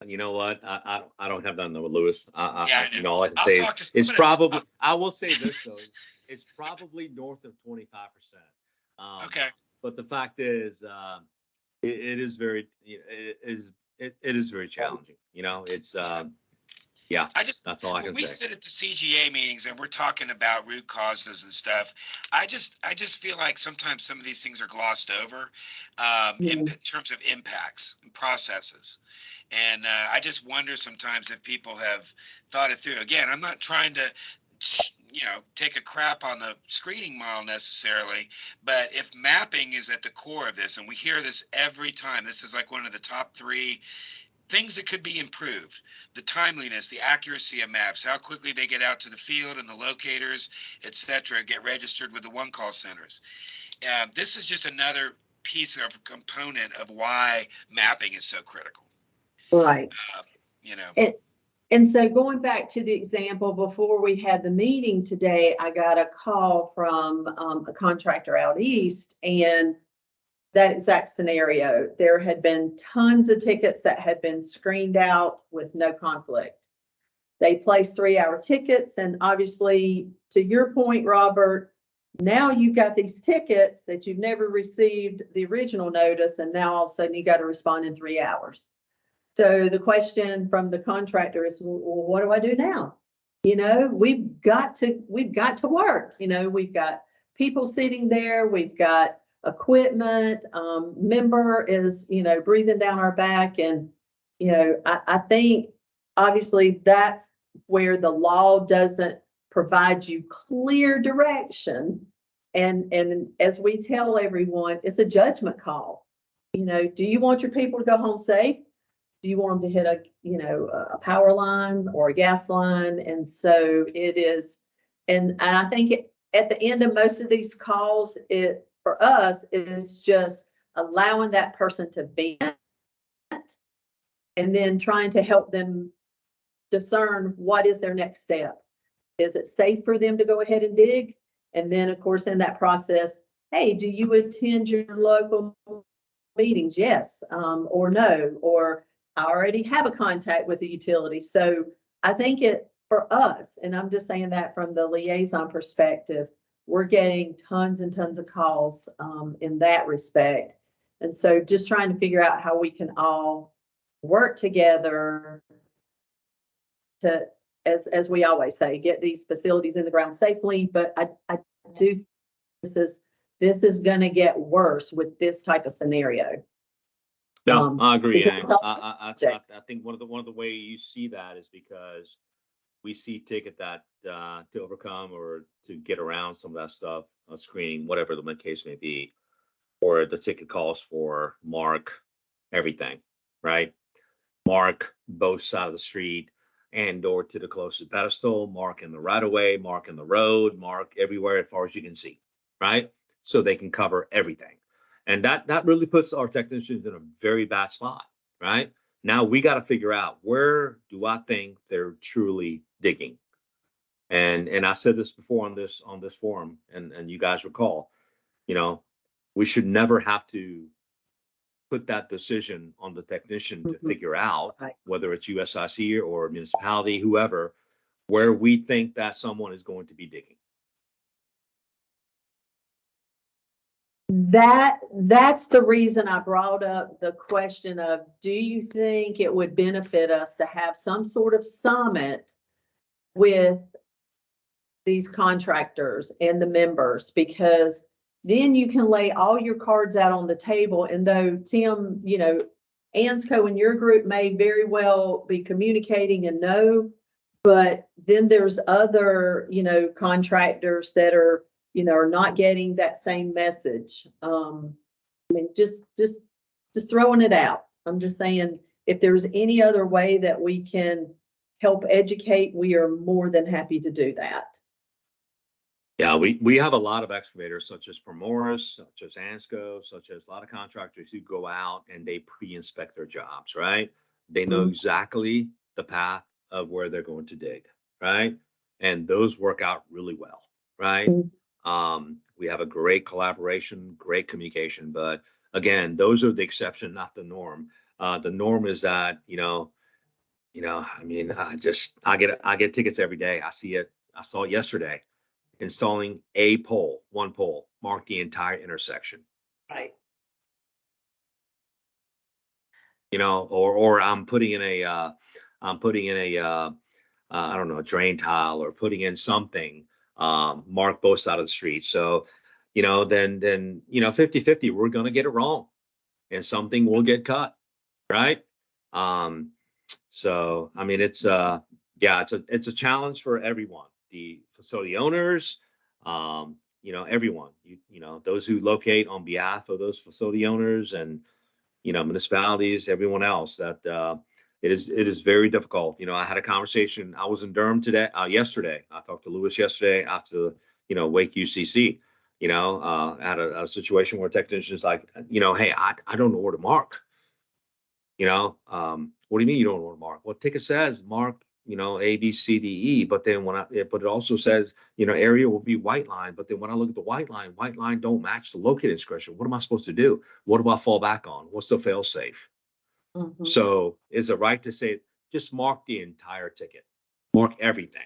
You know what? I don't have that number, Lewis. Yeah, I know. All I can I'll say is talk to. it's probably. I will say this though, it's probably north of 25%. Okay. But the fact is, it is very, it is very challenging. It's yeah. I just That's all I when can we say. sit at the CGA meetings and we're talking about root causes and stuff, I just feel like sometimes some of these things are glossed over in Yeah. terms of impacts and processes. And I just wonder sometimes if people have thought it through. Again, I'm not trying to, take a crap on the screening model necessarily, but if mapping is at the core of this, and we hear this every time, this is like one of the top 3 things that could be improved: the timeliness, the accuracy of maps, how quickly they get out to the field and the locators, etc., get registered with the one call centers. This is just another piece of component of why mapping is so critical. Right. Uh, you know, And so going back to the example, before we had the meeting today, I got a call from a contractor out east, and that exact scenario. There had been tons of tickets that had been screened out with no conflict. They placed 3-hour tickets, and obviously, to your point, Robert, now you've got these tickets that you've never received the original notice, and now all of a sudden you got to respond in 3 hours. So the question from the contractor is, well, what do I do now? We've got to work. We've got people sitting there. We've got equipment. Member is, breathing down our back. And, I think obviously that's where the law doesn't provide you clear direction. And as we tell everyone, it's a judgment call. Do you want your people to go home safe? Do you want them to hit a power line or a gas line? And so it is, and I think at the end of most of these calls, it for us is just allowing that person to vent and then trying to help them discern what is their next step. Is it safe for them to go ahead and dig? And then, of course, in that process, hey, do you attend your local meetings? Yes, or no, or I already have a contact with the utility. So I think for us, and I'm just saying that from the liaison perspective, we're getting tons and tons of calls in that respect. And so just trying to figure out how we can all work together to, as we always say, get these facilities in the ground safely. But I do, this is going to get worse with this type of scenario. No, I agree. because And all I think one of the way you see that is because we see ticket that, to overcome or to get around some of that stuff, screening, whatever the case may be, or the ticket calls for mark everything, right? Mark both sides of the street and or to the closest pedestal, mark in the right of way, mark in the road, mark everywhere as far as you can see, right? So they can cover everything. And that really puts our technicians in a very bad spot, right? Now we got to figure out, where do I think they're truly digging? And I said this before on this forum, and you guys recall, you know, we should never have to put that decision on the technician to figure out, Right. whether it's USIC or municipality, whoever, where we think that someone is going to be digging. That's the reason I brought up the question of, do you think it would benefit us to have some sort of summit with these contractors and the members? Because then you can lay all your cards out on the table. And though Tim, you know, ANSCO and your group may very well be communicating and know, but then there's other, you know, contractors that are, you know, are not getting that same message. I mean, just throwing it out. I'm just saying, if there's any other way that we can help educate, we are more than happy to do that. Yeah, we have a lot of excavators, such as Primoris, such as ANSCO, such as a lot of contractors who go out and they pre-inspect their jobs, right? They know exactly the path of where they're going to dig, right? And those work out really well, right? We have a great collaboration, great communication, but again, those are the exception, not the norm. The norm is that, I mean, I get tickets every day. I see it. I saw it yesterday. Installing one pole, mark the entire intersection. Right. Or I'm putting in a, I don't know, a drain tile, or putting in something, mark both sides of the street. So, then 50-50, we're going to get it wrong and something will get cut. Right. So, I mean, it's a challenge for everyone, the facility owners, everyone, those who locate on behalf of those facility owners, and, municipalities, everyone else, that, it is very difficult. I had a conversation. I was in Durham yesterday. I talked to Lewis yesterday after, Wake UCC. I had a situation where technicians like, hey, I don't know where to mark. What do you mean you don't know where to mark? Well, ticket says mark, A, B, C, D, E, but then but it also says, area will be white line. But then when I look at the white line don't match the located inscription. What am I supposed to do? What do I fall back on? What's the fail safe? So is it right to say, just mark the entire ticket, mark everything?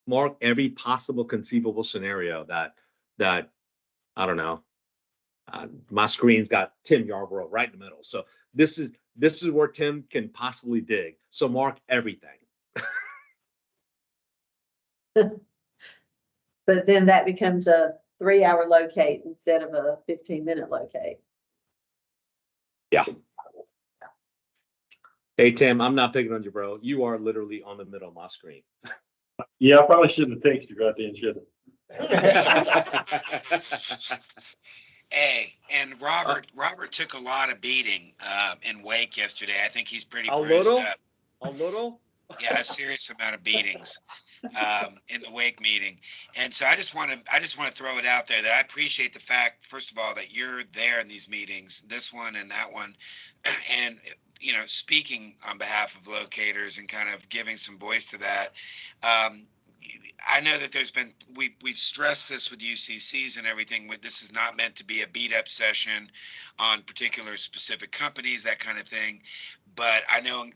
Mark every possible conceivable scenario that I don't know. My screen's got Tim Yarborough right in the middle. So this is where Tim can possibly dig. So mark everything. But then that becomes a 3-hour locate instead of a 15-minute locate. Yeah. Hey, Tim, I'm not picking on you, bro. You are literally on the middle of my screen. Yeah, I probably shouldn't have texted you right then, should I? Hey, and Robert took a lot of beating in Wake yesterday. I think he's pretty A bruised little? up. A little? Yeah, a serious amount of beatings in the Wake meeting. And so I just want to throw it out there that I appreciate the fact, first of all, that you're there in these meetings, this one and that one, and speaking on behalf of locators and kind of giving some voice to that. I know that we've stressed this with UCCs and everything. This is not meant to be a beat up session on particular specific companies, that kind of thing. But I know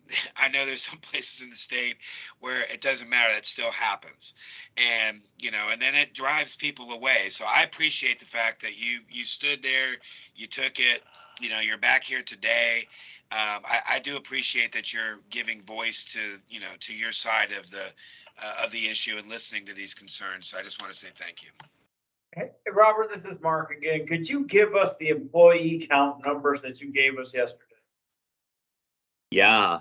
there's some places in the state where it doesn't matter. That still happens. And, and then it drives people away. So I appreciate the fact that you stood there, you took it, you're back here today. I do appreciate that you're giving voice to your side of the issue and listening to these concerns. So I just want to say thank you. Hey, Robert, this is Mark again. Could you give us the employee count numbers that you gave us yesterday? Yeah.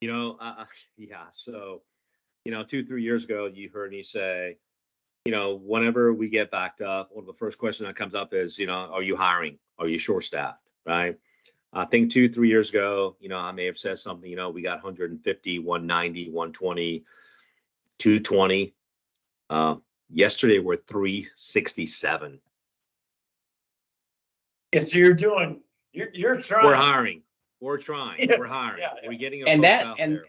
Yeah. So, 2, 3 years ago, you heard me say, whenever we get backed up, one of the first questions that comes up is, are you hiring? Are you short staffed? Right. I think 2, 3 years ago, I may have said something, we got 150, 190, 120, 220. Yesterday we're 367. Yeah, so you're trying. We're hiring. We're trying. Yeah, We're hiring. yeah, yeah. We're getting And folks that, out and there.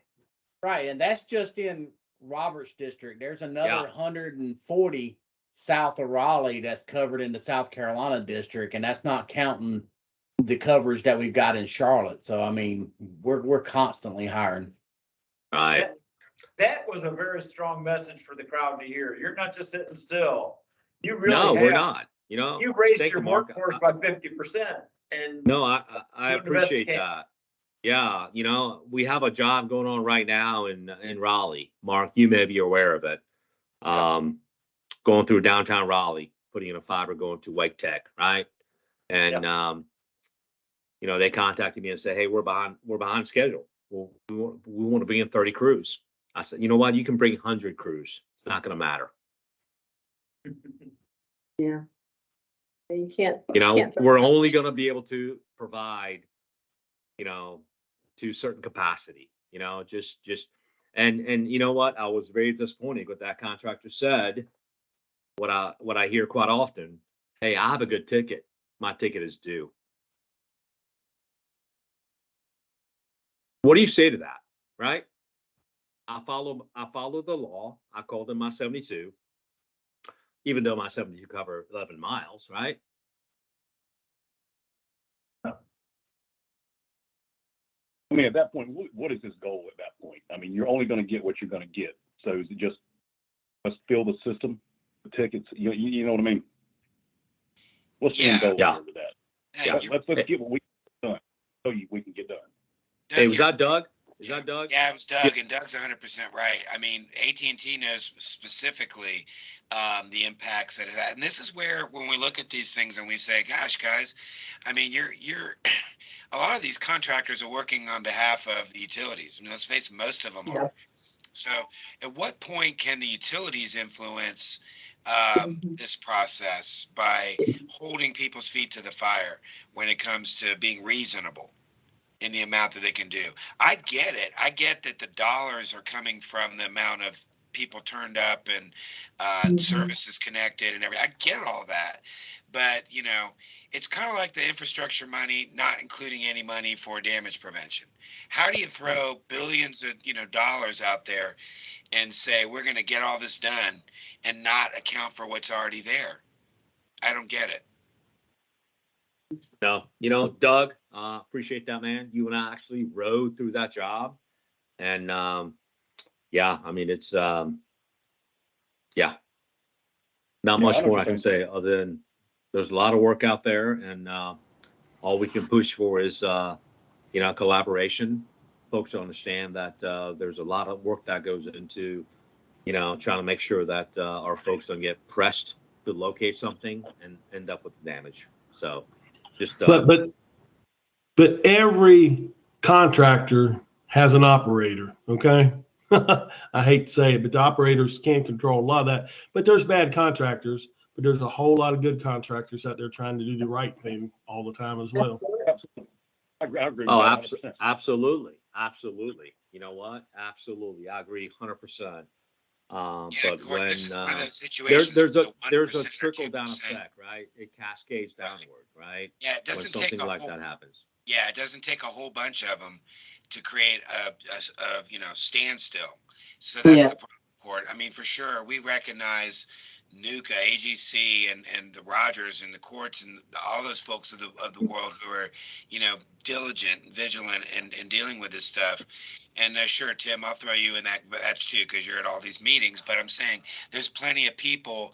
right, and that's just in Roberts District. There's another Yeah. 140 south of Raleigh that's covered in the South Carolina district, and that's not counting the coverage that we've got in Charlotte. So I mean, we're constantly hiring. Right. That was a very strong message for the crowd to hear. You're not just sitting still. You really No, have. we're not. You raised thank your you, Mark. workforce by 50%. And No, I doing the best you appreciate can. that. Yeah, we have a job going on right now in Raleigh. Mark, you may be aware of it. Going through downtown Raleigh, putting in a fiber going to Wake Tech, right? And they contacted me and said, "Hey, we're behind schedule. Well, we want to bring in 30 crews." I said, "You know what? You can bring 100 crews. It's not going to matter." Yeah. You can't. We're only going to be able to provide, to a certain capacity, and you know what? I was very disappointed with that contractor said what I hear quite often. Hey, I have a good ticket. My ticket is due. What do you say to that? Right? I follow the law. I called them my 72, even though my 72 cover 11 miles, right? I mean, at that point, what is his goal at that point? I mean, you're only going to get what you're going to get. So is it just let's fill the system, the tickets? You know what I mean? What's the end goal Yeah. with that? Hey, Let's get what we can done. So we can get done. Hey, was that Doug? Is that Doug? Yeah, it was Doug, and Doug's 100% right. I mean, AT&T knows specifically the impacts that it had. And this is where, when we look at these things and we say, "Gosh, guys, I mean, you're a lot of these contractors are working on behalf of the utilities. I mean, let's face it, most of them are. So, at what point can the utilities influence this process by holding people's feet to the fire when it comes to being reasonable in the amount that they can do? I get it. I get that the dollars are coming from the amount of people turned up and services connected and everything. I get all that. But, it's kind of like the infrastructure money, not including any money for damage prevention. How do you throw billions of, dollars out there and say, we're going to get all this done and not account for what's already there? I don't get it. No, Doug, appreciate that, man. You and I actually rode through that job, and yeah, I mean, it's not much more I can say other than there's a lot of work out there, and all we can push for is collaboration. Folks to understand that there's a lot of work that goes into trying to make sure that our folks don't get pressed to locate something and end up with damage. So just but every contractor has an operator, okay? I hate to say it, but the operators can't control a lot of that. But there's bad contractors, but there's a whole lot of good contractors out there trying to do the right thing all the time as well. Absolutely. I agree with Oh, that 100%. absolutely. You know what? Absolutely. I agree 100%. Yeah, But Gord, when this is one of those situations there's where a the there's a 1% or trickle down 2%. effect, right? It cascades downward, right? Yeah, it When doesn't take something a like whole. that happens. Yeah, it doesn't take a whole bunch of them to create a standstill. So that's the problem, Gord. I mean, for sure, we recognize NUCA, AGC, and the Rogers and the courts and all those folks of the world who are, diligent, vigilant, and dealing with this stuff. And sure, Tim, I'll throw you in that batch too because you're at all these meetings. But I'm saying there's plenty of people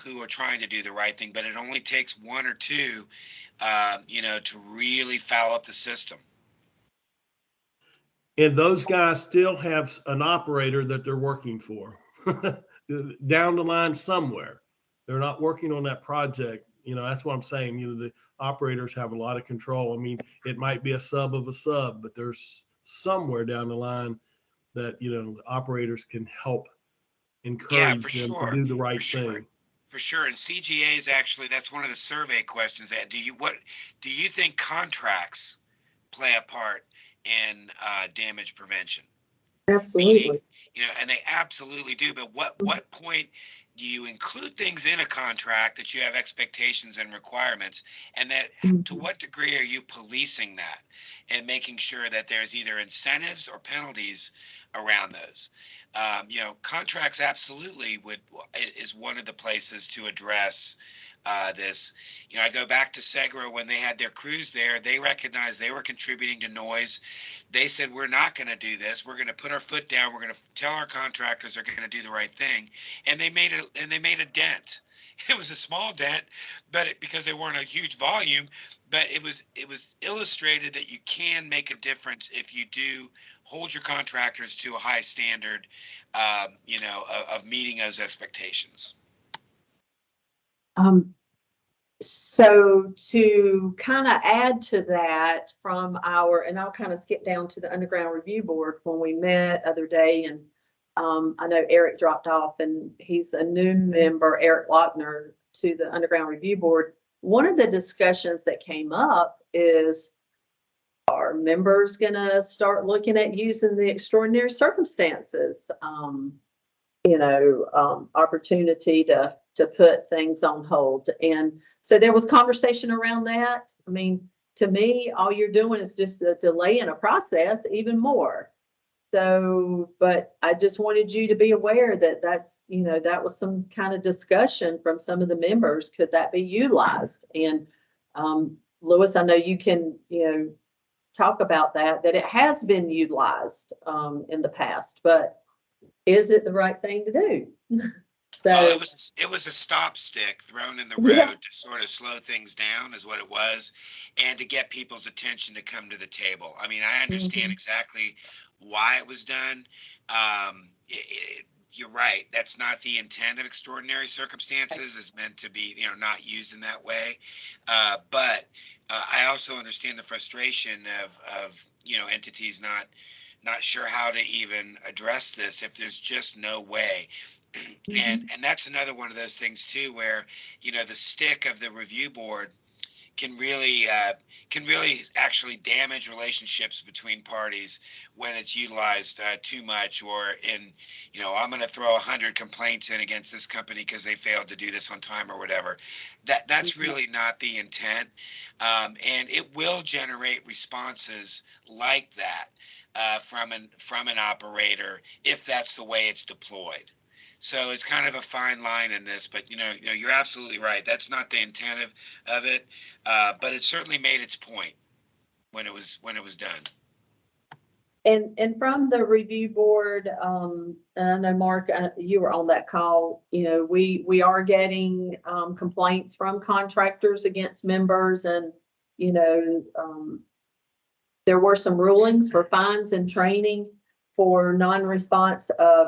who are trying to do the right thing, but it only takes one or two, to really foul up the system. And those guys still have an operator that they're working for down the line somewhere. They're not working on that project That's what I'm saying. The operators have a lot of control. I mean, it might be a sub of a sub, but there's somewhere down the line that, the operators can help Yeah, encourage for them to sure. do the For right sure. thing. For sure. And CGA is actually, that's one of the survey questions that do you think contracts play a part in damage prevention? Meaning, Absolutely. and they absolutely do, but what point do you include things in a contract that you have expectations and requirements, and that to what degree are you policing that and making sure that there's either incentives or penalties around those? Contracts absolutely is one of the places to address this. I go back to Segra when they had their crews there. They recognized they were contributing to noise. They said, we're not going to do this. We're going to put our foot down. We're going to tell our contractors they're going to do the right thing. And they made a dent. It was a small dent, but because they weren't a huge volume, but it was illustrated that you can make a difference if you do hold your contractors to a high standard, of meeting those expectations. So to kind of add to that and I'll kind of skip down to the Underground Review Board when we met other day, and I know Eric dropped off and he's a new member, Eric Lochner, to the Underground Review Board. One of the discussions that came up is, are members gonna start looking at using the extraordinary circumstances, opportunity to put things on hold? And so there was conversation around that. I mean, to me, all you're doing is just a delay in a process even more. So, but I just wanted you to be aware that that was some kind of discussion from some of the members. Could that be utilized? And Lewis, I know you can, talk about that it has been utilized in the past, but is it the right thing to do? Well, it was a stop stick thrown in the road to sort of slow things down is what it was, and to get people's attention to come to the table. I mean, I understand exactly why it was done. You're right. That's not the intent of extraordinary circumstances. It's meant to be, not used in that way. But I also understand the frustration of entities not sure how to even address this if there's just no way. And that's another one of those things too, where the stick of the review board can really actually damage relationships between parties when it's utilized too much, or I'm going to throw 100 complaints in against this company because they failed to do this on time or whatever. That's really not the intent, and it will generate responses like that from an operator if that's the way it's deployed. So it's kind of a fine line in this, but you're absolutely right. That's not the intent of it, but it certainly made its point when it was done. And from the review board, and I know Mark, you were on that call. We are getting complaints from contractors against members, and there were some rulings for fines and training for non-response of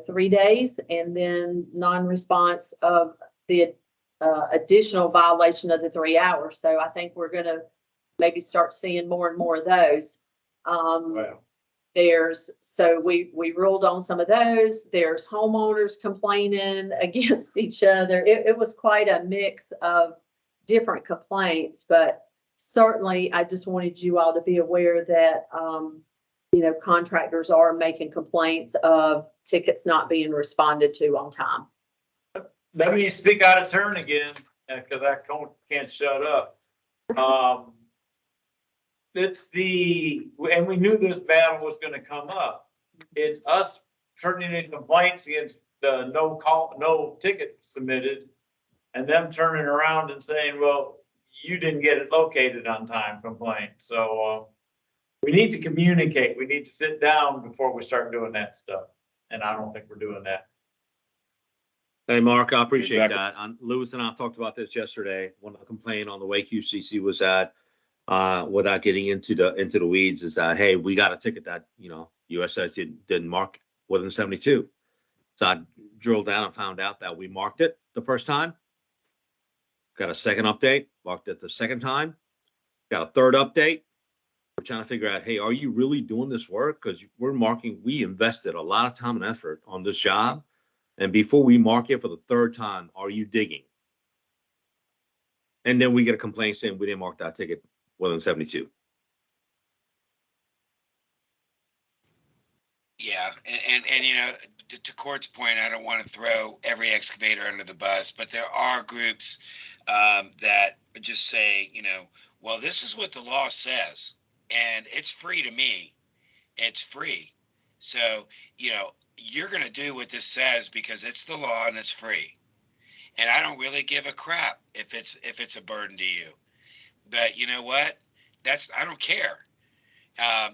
3 days, and then non-response of the additional violation of the 3 hours. So I think we're going to maybe start seeing more and more of those. Wow. So we ruled on some of those. There's homeowners complaining against each other. It was quite a mix of different complaints, but certainly I just wanted you all to be aware that contractors are making complaints of tickets not being responded to on time. Let me speak out of turn again, because I can't shut up. And we knew this battle was going to come up. It's us turning in complaints against the no ticket submitted, and them turning around and saying, well, you didn't get it located on time complaint. So we need to communicate. We need to sit down before we start doing that stuff. And I don't think we're doing that. Hey, Mark, I appreciate Exactly. that. Lewis and I talked about this yesterday. One of the complaint on the way QCC was that, without getting into the weeds, is that, hey, we got a ticket that, USS didn't mark within 72. So I drilled down and found out that we marked it the first time. Got a second update, walked it the second time, got a third update. We're trying to figure out, hey, are you really doing this work? Because we invested a lot of time and effort on this job. And before we mark it for the third time, are you digging? And then we get a complaint saying we didn't mark that ticket within 72. Yeah, and you know, to Court's point, I don't want to throw every excavator under the bus, but there are groups that just say, you know, well, this is what the law says, and it's free to me. It's free. So, you know, you're going to do what this says because it's the law and it's free. And I don't really give a crap if it's a burden to you. But you know what? I don't care.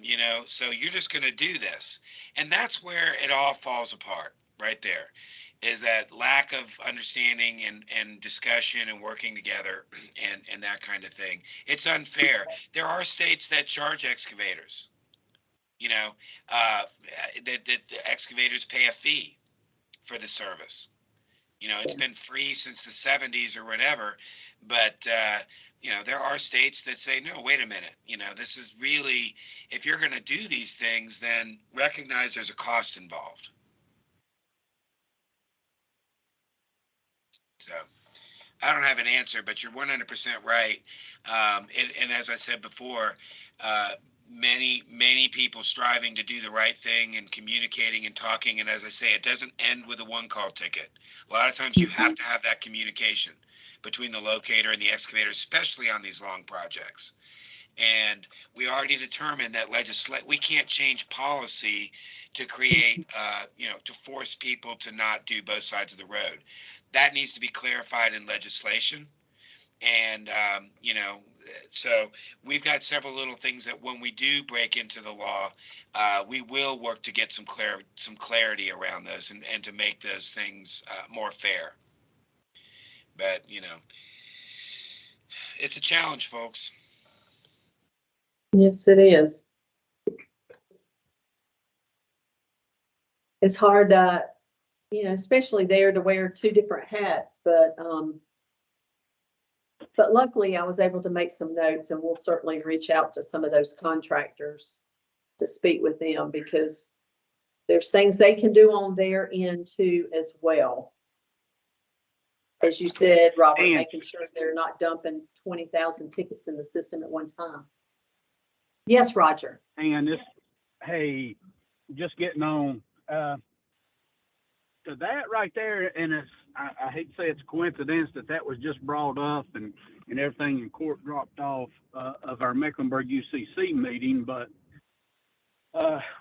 You know, so you're just going to do this. And that's where it all falls apart right there, is that lack of understanding and discussion and working together and that kind of thing. It's unfair. There are states that charge excavators, you know, that the excavators pay a fee for the service. You know, it's been free since the 70s or whatever, but you know, there are states that say, no, wait a minute, you know, this is really, if you're going to do these things, then recognize there's a cost involved. So I don't have an answer, but you're 100% right. And as I said before, many people striving to do the right thing and communicating and talking. And as I say, it doesn't end with a one call ticket. A lot of times you have to have that communication between the locator and the excavator, especially on these long projects. And we already determined that we can't change policy to create, you know, to force people to not do both sides of the road. That needs to be clarified in legislation. And, you know, so we've got several little things that when we do break into the law, we will work to get some clarity around those and to make those things more fair. But, you know, it's a challenge, folks. Yes, it is. It's hard to, you know, especially there to wear two different hats, but luckily I was able to make some notes, and we'll certainly reach out to some of those contractors to speak with them, because there's things they can do on their end too as well. As you said, Robert, And making sure they're not dumping 20,000 tickets in the system at one time. Yes, Roger. And this, hey, just getting on to that right there, and it's, I hate to say it's a coincidence that was just brought up and everything in court dropped off of our Mecklenburg UCC meeting, but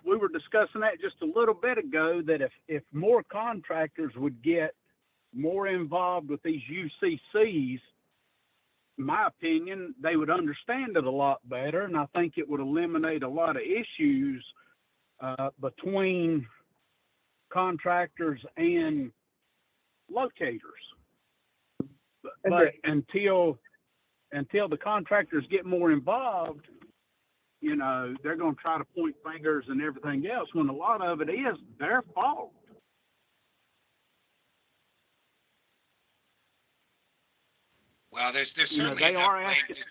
we were discussing that just a little bit ago, that if more contractors would get more involved with these UCCs, in my opinion, they would understand it a lot better, and I think it would eliminate a lot of issues between contractors and locators. But until the contractors get more involved, you know, they're going to try to point fingers and everything else, when a lot of it is their fault. Well, there's certainly enough blame.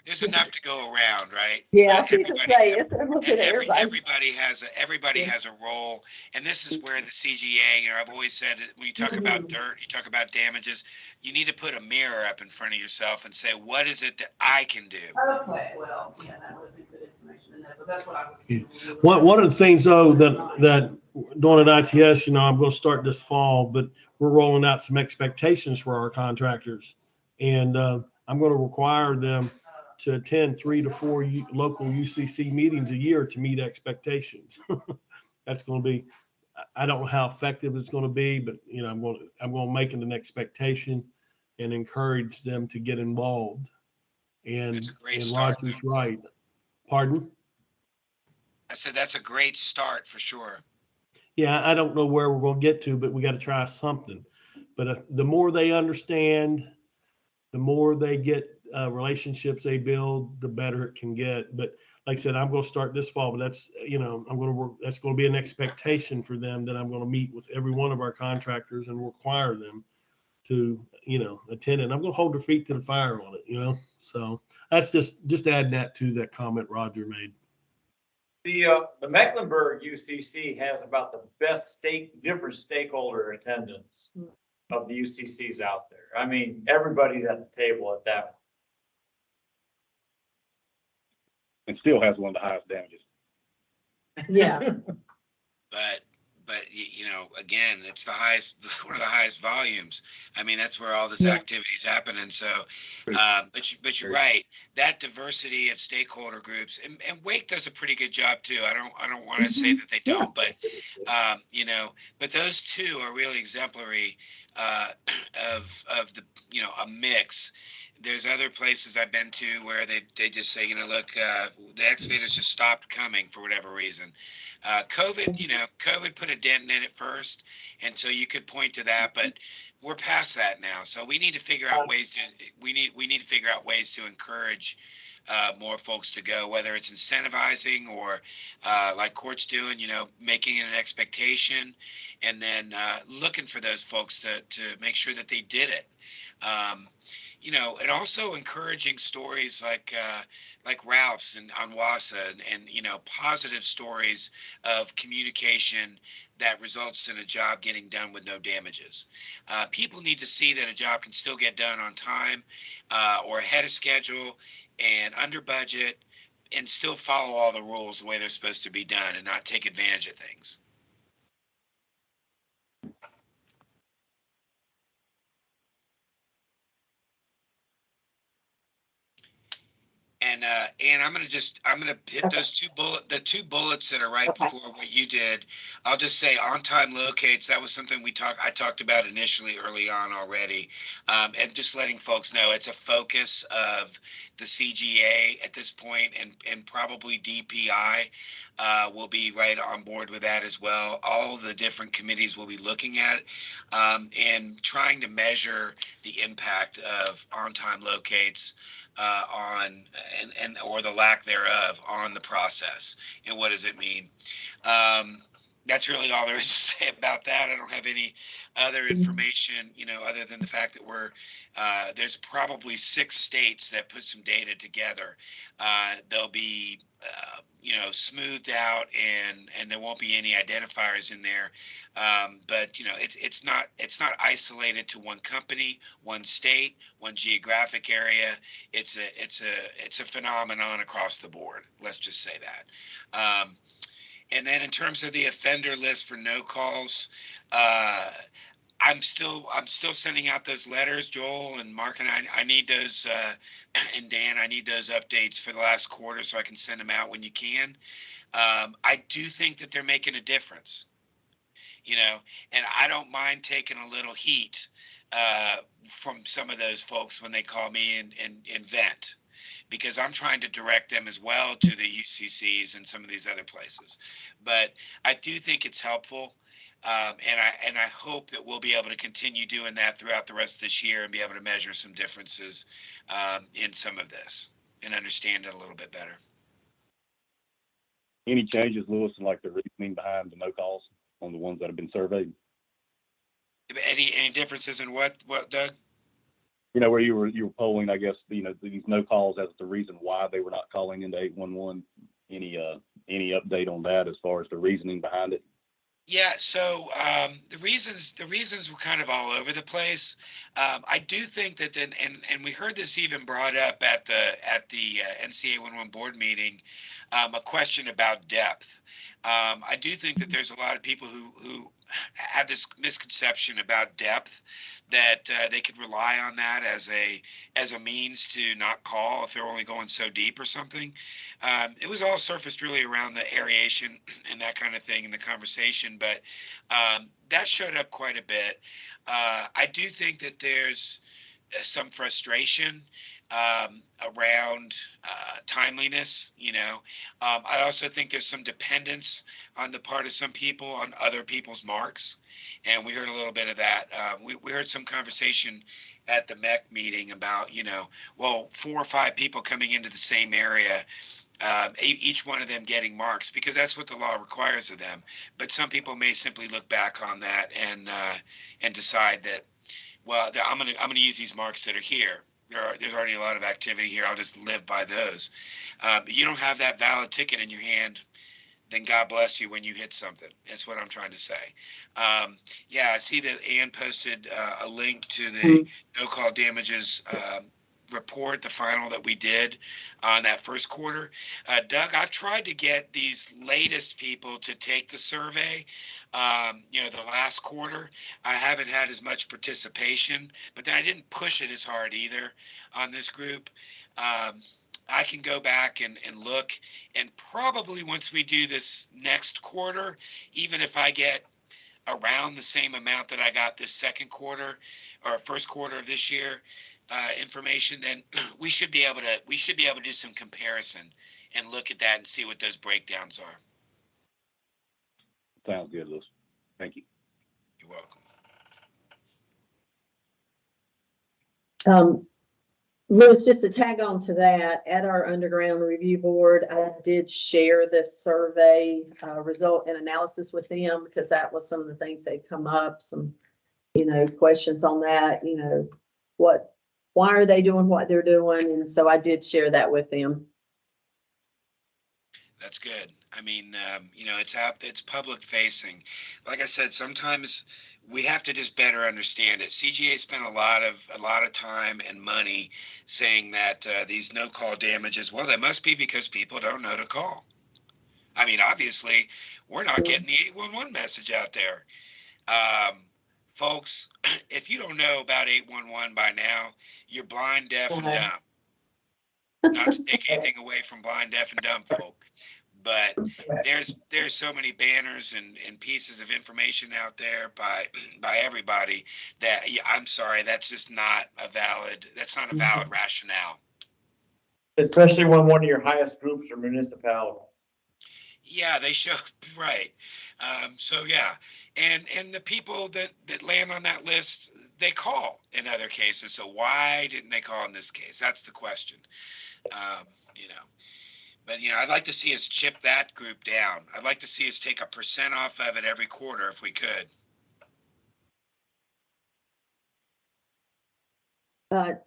There's enough to go around, right? Yeah, I see to say it's a little bit of everybody has a role, and this is where the CGA. You know, I've always said when you talk about dirt, you talk about damages. You need to put a mirror up in front of yourself and say, what is it that I can do? Okay, well, yeah, that would be good information in there, but that's what I was. Yeah. One of the things though that doing at ITS, you know, I'm going to start this fall, but we're rolling out some expectations for our contractors, and I'm going to require them to attend 3 to 4 local UCC meetings a year to meet expectations. That's going to be, I don't know how effective it's going to be, but you know, I'm going to make it an expectation and encourage them to get involved. And Roger's right. Pardon? I said that's a great start for sure. Yeah, I don't know where we're going to get to, but we got to try something. But the more they understand, the more they get relationships they build, the better it can get. But like I said, I'm going to start this fall, but that's, you know, I'm going to work, that's going to be an expectation for them, that I'm going to meet with every one of our contractors and require them to, attend it. And I'm going to hold their feet to the fire on it, So that's just adding that to that comment Roger made. The Mecklenburg UCC has about the best different stakeholder attendance of the UCCs out there. I mean, everybody's at the table at that. And still has one of the highest damages. Yeah. But again, it's the highest, one of the highest volumes. I mean, that's where all this activity is happening. So, but you're right. That diversity of stakeholder groups, and Wake does a pretty good job too. I don't want to say that they don't, but but those two are really exemplary of the a mix. There's other places I've been to where they just say, look, the excavators just stopped coming for whatever reason. COVID put a dent in it first, and so you could point to that, but we're past that now. So we need to figure out ways to encourage more folks to go, whether it's incentivizing or like Court's doing, making it an expectation, and then looking for those folks to make sure that they did it. And also encouraging stories like Ralph's and on Wassa and positive stories of communication that results in a job getting done with no damages. People need to see that a job can still get done on time or ahead of schedule and under budget and still follow all the rules the way they're supposed to be done and not take advantage of things. And I'm gonna hit those the two bullets that are right before what you did. I'll just say on time locates. That was something I talked about initially early on already, and just letting folks know it's a focus of the CGA at this point, and probably DPI will be right on board with that as well. All the different committees will be looking at and trying to measure the impact of on time locates. On or the lack thereof on the process, and what does it mean? That's really all there is to say about that. I don't have any other information, other than the fact that there's probably 6 states that put some data together. They'll be smoothed out, and there won't be any identifiers in there. But it's not isolated to one company, one state, one geographic area. It's a phenomenon across the board. Let's just say that. And then in terms of the offender list for no calls, I'm still sending out those letters, Joel and Mark, and I need those, and Dan, I need those updates for the last quarter so I can send them out when you can. I do think that they're making a difference, and I don't mind taking a little heat from some of those folks when they call me and vent, because I'm trying to direct them as well to the UCCs and some of these other places. But I do think it's helpful. And I hope that we'll be able to continue doing that throughout the rest of this year and be able to measure some differences in some of this and understand it a little bit better. Any changes, Lewis, in like the reasoning behind the no calls on the ones that have been surveyed? Any differences in what, Doug? Where you were polling, I guess, these no calls as the reason why they were not calling into 811. Any update on that as far as the reasoning behind it? Yeah, so the reasons were kind of all over the place. I do think that then, and we heard this even brought up at the NCA11 board meeting, a question about depth. I do think that there's a lot of people who have this misconception about depth, that they could rely on that as a means to not call if they're only going so deep or something. It was all surfaced really around the aeration and that kind of thing in the conversation, but that showed up quite a bit. I do think that there's some frustration around timeliness. I also think there's some dependence on the part of some people on other people's marks, and we heard a little bit of that. We heard some conversation at the MEC meeting about 4 or 5 people coming into the same area, each one of them getting marks, because that's what the law requires of them. But some people may simply look back on that and decide that, Well, I'm gonna use these marks that are here. There's already a lot of activity here. I'll just live by those. You don't have that valid ticket in your hand, then God bless you when you hit something. That's what I'm trying to say. Yeah, I see that Ann posted a link to the no call damages report, the final that we did on that first quarter. Doug, I've tried to get these latest people to take the survey. The last quarter, I haven't had as much participation, but then I didn't push it as hard either on this group. I can go back and look, and probably once we do this next quarter, even if I get around the same amount that I got this second quarter or first quarter of this year information, then we should be able to do some comparison and look at that and see what those breakdowns are. Sounds good, Lewis. Thank you. You're welcome. Louis, just to tag on to that, at our underground review board, I did share this survey result and analysis with them, because that was some of the things that come up, some, questions on that, why are they doing what they're doing? And so I did share that with them. That's good. I mean, it's public facing. Like I said, sometimes we have to just better understand it. CGA spent a lot of time and money saying that these no call damages, well, that must be because people don't know to call. I mean, obviously, we're not getting the 811 message out there. Folks, if you don't know about 811 by now, you're blind, deaf, and dumb. Not to take anything away from blind, deaf, and dumb folk, but there's so many banners and pieces of information out there by everybody that I'm sorry, that's just not a valid rationale. Especially when one of your highest groups are municipalities. Yeah, they show right. So yeah, and the people that land on that list, they call in other cases. So why didn't they call in this case? That's the question. But I'd like to see us chip that group down. I'd like to see us take 1% off of it every quarter if we could.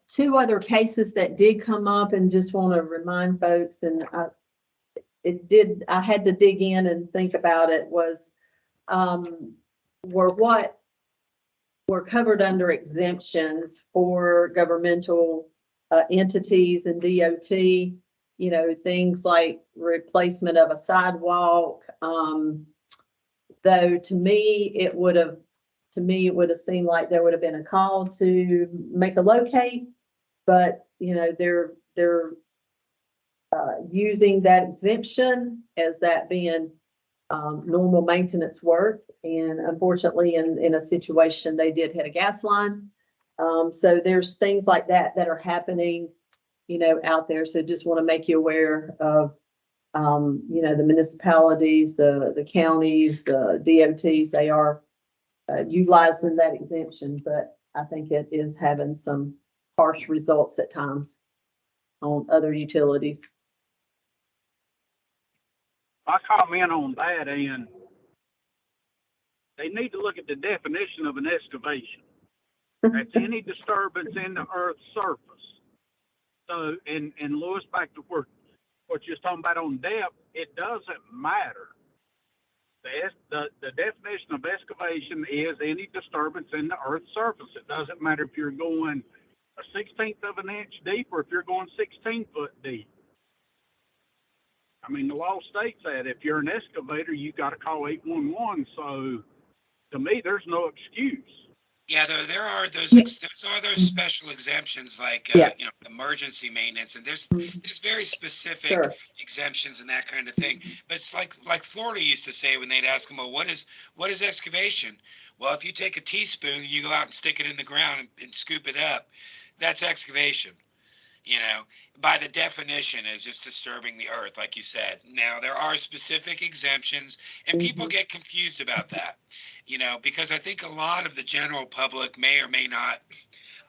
Two other cases that did come up, and just want to remind folks, and I had to dig in and think about it, was were covered under exemptions for governmental entities and DOT, things like replacement of a sidewalk. Though to me, it would have seemed like there would have been a call to make a locate, but they're using that exemption as that being normal maintenance work. And unfortunately, in a situation, they did hit a gas line. So there's things like that are happening, out there. So just want to make you aware of, the municipalities, the counties, the DOTs, they are utilizing that exemption, but I think it is having some harsh results at times on other utilities. I comment on that, and they need to look at the definition of an excavation. That's any disturbance in the Earth's surface. So, and Louis, back to what you're talking about on depth, it doesn't matter. The definition of excavation is any disturbance in the Earth's surface. It doesn't matter if you're going 1/16 of an inch deep or if you're going 16 foot deep. I mean, the law states that if you're an excavator, you got to call 811. So, to me, there's no excuse. Yeah, there are those special exemptions, like emergency maintenance, and there's very specific exemptions and that kind of thing. But it's like Florida used to say when they'd ask them, well, what is excavation? Well, if you take a teaspoon and you go out and stick it in the ground and scoop it up, that's excavation. By the definition, is just disturbing the earth, like you said. Now, there are specific exemptions, and people get confused about that, because I think a lot of the general public may or may not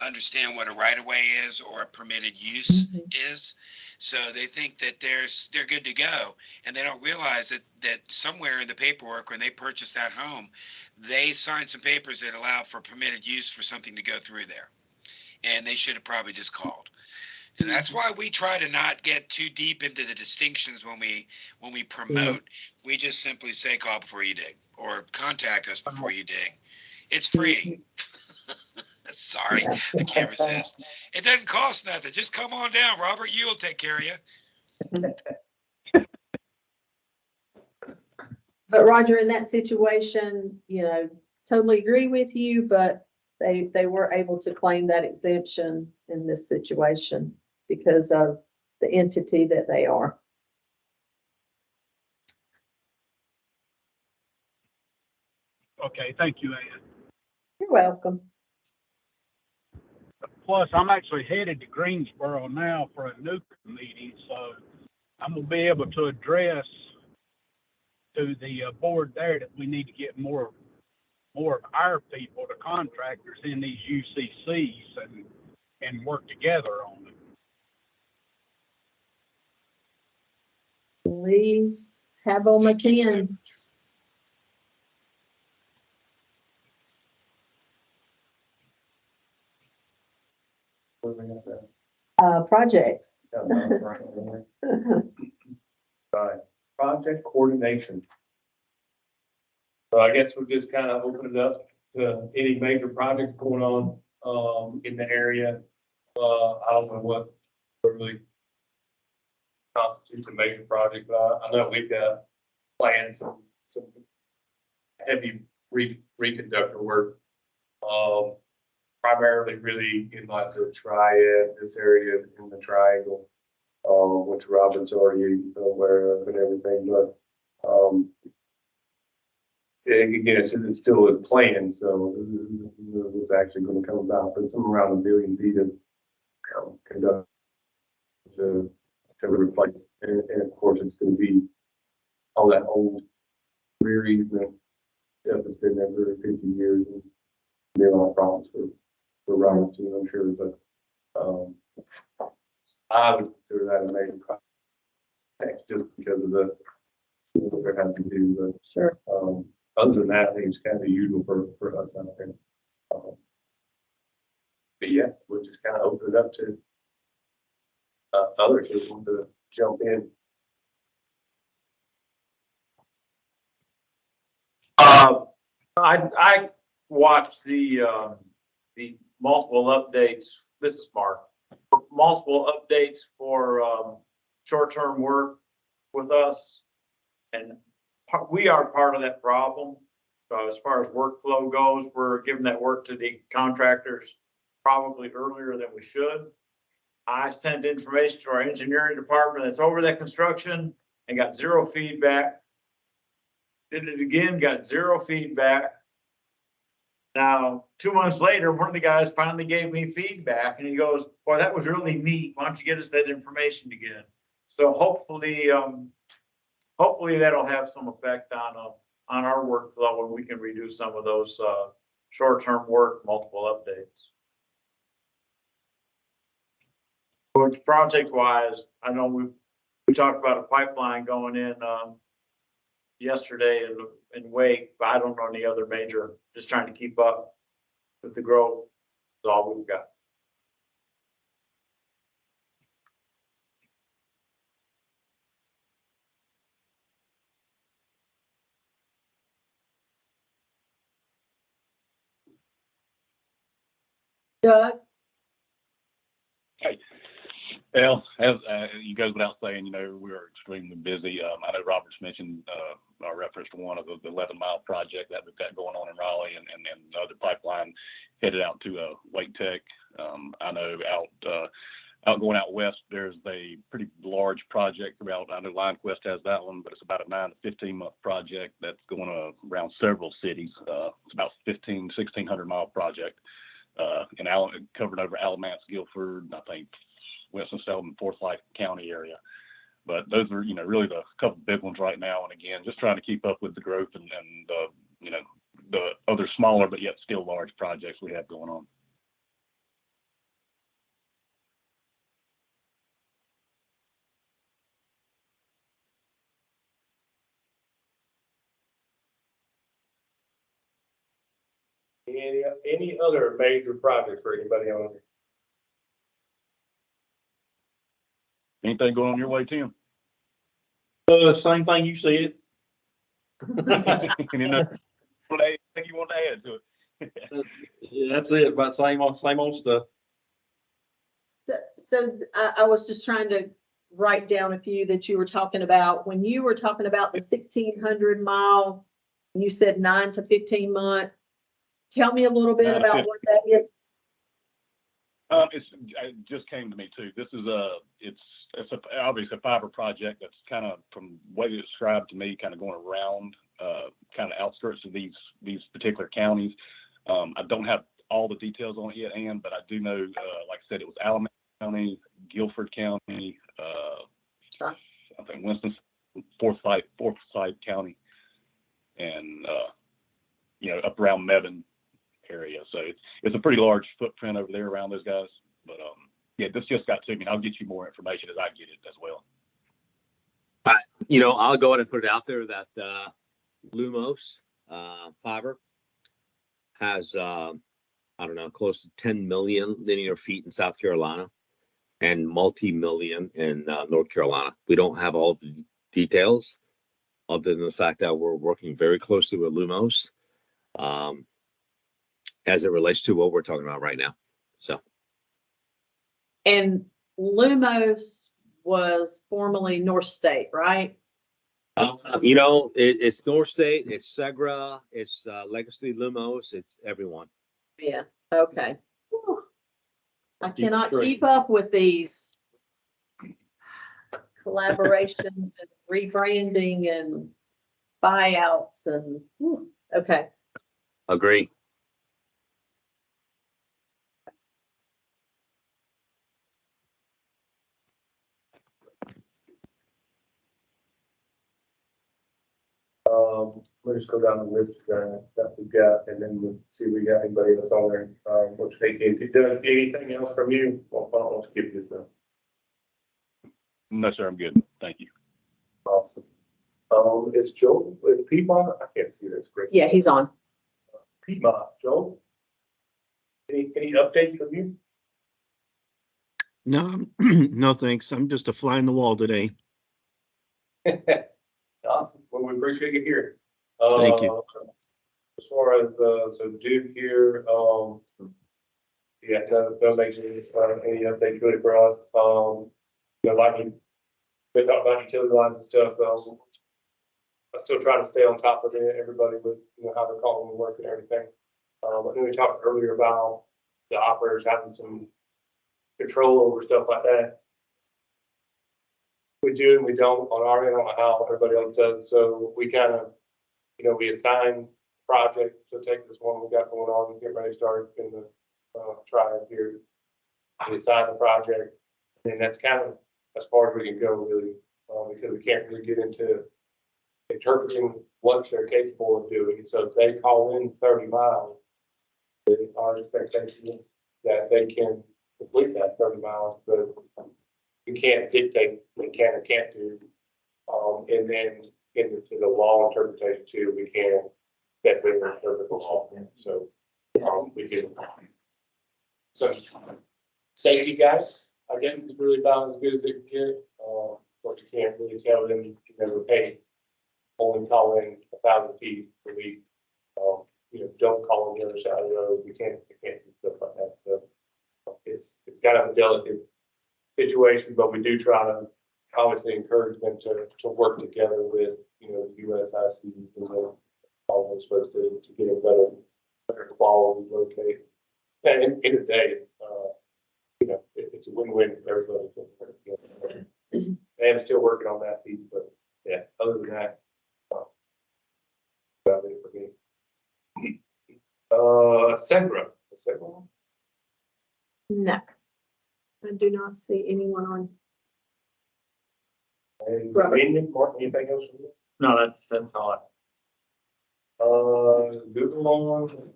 understand what a right of way is or a permitted use Mhm. is. So they think that they're good to go, and they don't realize that somewhere in the paperwork when they purchased that home, they signed some papers that allowed for permitted use for something to go through there, and they should have probably just called. And that's why we try to not get too deep into the distinctions when we promote. We just simply say call before you dig or contact us before you dig. It's free. Sorry, Yeah. I can't resist. It doesn't cost nothing. Just come on down, Robert. You'll take care of you. But Roger, in that situation, totally agree with you, but they were able to claim that exemption in this situation because of the entity that they are. Okay, thank you, Ann. You're welcome. Plus, I'm actually headed to Greensboro now for a NUCA meeting, so I'm gonna be able to address to the board there that we need to get more of our people, the contractors in these UCCs and work together on it. Please have them attend. Projects. Right, project coordination. So I guess we'll just kind of open it up to any major projects going on, in the area. I don't know what really constitutes a major project, but I know we've got planned some heavy reconductor work. Primarily really in like the triad, this area in the triangle, which Robin's already aware of and everything, but, again, it's still a plan, so it's actually gonna come about, but some around 1 billion feet of conduct to replace, and of course, it's gonna be all that old rear easement stuff that's been there for 50 years, and be a lot of problems for Robinson, I'm sure, but, I would consider that a major project just because of what they're having to do, but, Sure. other than that, I think it's kind of the usual for us out there. But yeah, we'll just kind of open it up to others who want to jump in. I watched the multiple updates. This is Mark. Multiple updates for short-term work with us. And we are part of that problem. So as far as workflow goes, we're giving that work to the contractors probably earlier than we should. I sent information to our engineering department that's over that construction and got zero feedback. Did it again, got zero feedback. Now, 2 months later, one of the guys finally gave me feedback and he goes, "Boy, that was really neat. Why don't you get us that information again?" So hopefully that'll have some effect on our workflow and we can reduce some of those short-term work, multiple updates. But project-wise, I know we talked about a pipeline going in yesterday in Wake, but I don't know any other major, just trying to keep up with the growth. That's all we've got. Doug? Hey, well, as you goes without saying, we are extremely busy. I know Robert's mentioned our reference to one of the 11-mile project that we've got going on in Raleigh, and the other pipeline headed out to Wake Tech. I know going out west, there's a pretty large project about. I know LineQuest has that one, but it's about a 9 to 15 month project that's going around several cities. It's about 1,600 mile project. And covered over Alamance, Guilford, I think Winston-Salem, Forsyth County area. But those are, really the couple big ones right now. And again, just trying to keep up with the growth and the other smaller but yet still large projects we have going on. Any other major projects for anybody on here? Anything going on your way, Tim? Same thing you said. You know, anything you want to add to it? Yeah, that's it, about same old stuff. So I was just trying to write down a few that you were talking about. When you were talking about the 1,600 mile, you said 9 to 15 month. Tell me a little bit 9 to about 15. what that is. It just came to me too. This is obviously a fiber project that's kind of, from the way it's described to me, kind of going around, kind of outskirts of these particular counties. I don't have all the details on it yet, Ann, but I do know, like I said, it was Alamance County, Guilford County, I think Winston, Forsyth County, and up around Mebane area. So it's a pretty large footprint over there around those guys. But yeah, this just got to me. I'll get you more information as I get it as well. I'll go ahead and put it out there that Lumos fiber has I don't know, close to 10 million linear feet in South Carolina and multi-million in North Carolina. We don't have all the details other than the fact that we're working very closely with Lumos as it relates to what we're talking about right now. So. And Lumos was formerly North State, right? It's North State, it's Segra, it's Legacy Lumos, it's everyone. Yeah, okay. Whew. I cannot keep up with these collaborations and rebranding and buyouts and, okay. Agree. We'll just go down the list that we've got, and then we'll see if we got anybody that's on there. Which AT&T does. Anything else from you? Well, I'll skip this now. No, sir, I'm good. Thank you. Awesome. Is Joel with Piedmont? I can't see this. Great. Yeah, he's on. Piedmont, Joel? Any updates from you? No, no, thanks. I'm just a fly in the wall today. Awesome. Well, we appreciate you here. Thank you. As far as, so Duke here, yeah, no major, any updates really for us. Like we talked about utility lines and stuff. I still try to stay on top of it, everybody with, how they're calling and work and everything. But then we talked earlier about the operators having some control over stuff like that. We do and we don't on our end. I don't know how everybody else does. So we kind of, we assign project to take this one we got going on and get ready to start in the trial here. We assign the project, and that's kind of as far as we can go, really, because we can't really get into interpreting what they're capable of doing. So if they call in 30 miles, our expectation is that they can complete that 30 miles, but we can't dictate what they can or can't do. And then into the law interpretation too, we can step in and interpret the law. So we can. So safety guys, I guess, is really about as good as it can get. But you can't really tell them you can never pay. Only call in 1,000 feet per week. Don't call on the other side of the road. We can't do stuff like that. So it's kind of a delicate situation, but we do try to obviously encourage them to work together with, the USIC and all those folks to get a better quality locate. And in the day, it's a win-win for everybody. And I'm still working on that piece, but yeah, other than that, about it for me. Segra. No, I do not see anyone on. And Robert. Martin, anything else from you? No, that's all. Google on.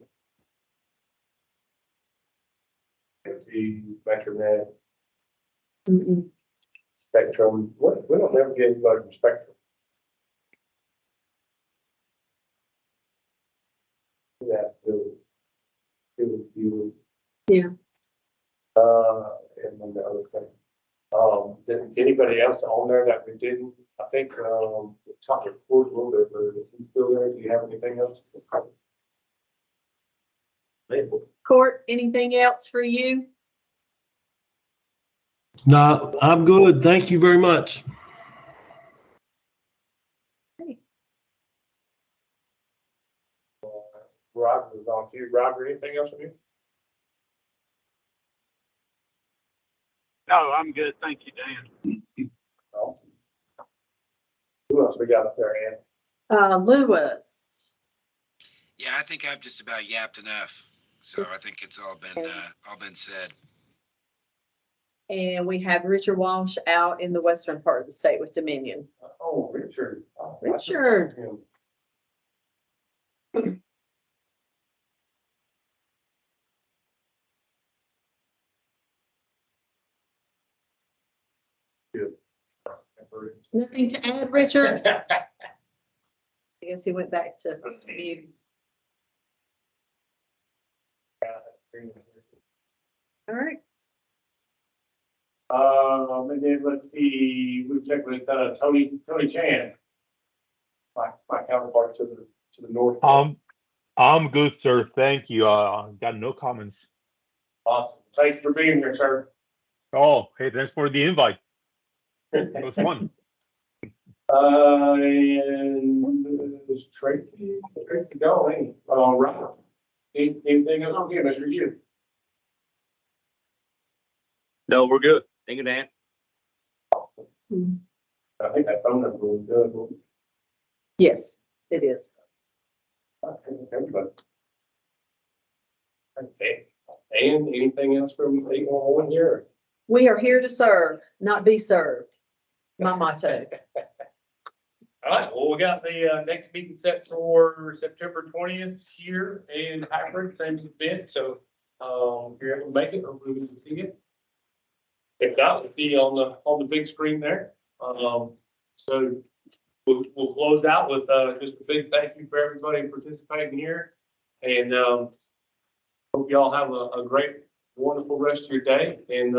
The Metronet, Mm-mm. Spectrum. What? We don't never get anybody from Spectrum. Yeah, was viewers. Yeah. And then the other thing. Did anybody else on there that we didn't? I think, we talked to Ford a little bit, but is he still there? Do you have anything else? Court, anything else for you? No, I'm good. Thank you very much. Roger was on to Roger, anything else from you? No, I'm good. Thank you, Dan. No. Who else we got up there, Ann? Lewis. Yeah, I think I've just about yapped enough. So I think it's all been said. And we have Richard Walsh out in the western part of the state with Dominion. Oh, Richard. Oh, I just Richard. talked to him. Good. Nothing to add, Richard? I guess he went back to mute. All right. And then let's see, we checked with, Tony Chan. My counterpart to the north. I'm good, sir. Thank you. Got no comments. Awesome. Thanks for being here, sir. Oh, hey, thanks for the invite. It was fun. And is Tracy going? Right. Anything else? Okay, Mr. Hugh. No, we're good. Thank you, Dan. I think that phone number was good. Yes, it is. Everybody. Okay. And anything else from 811 here? We are here to serve, not be served. My motto. All right, well, we got the next meeting set for September 20th here in Hyper, same event. So if you're able to make it, hopefully we can see it. If not, we'll see you on the big screen there. So we'll close out with just a big thank you for everybody participating here. And hope y'all have a great, wonderful rest of your day. And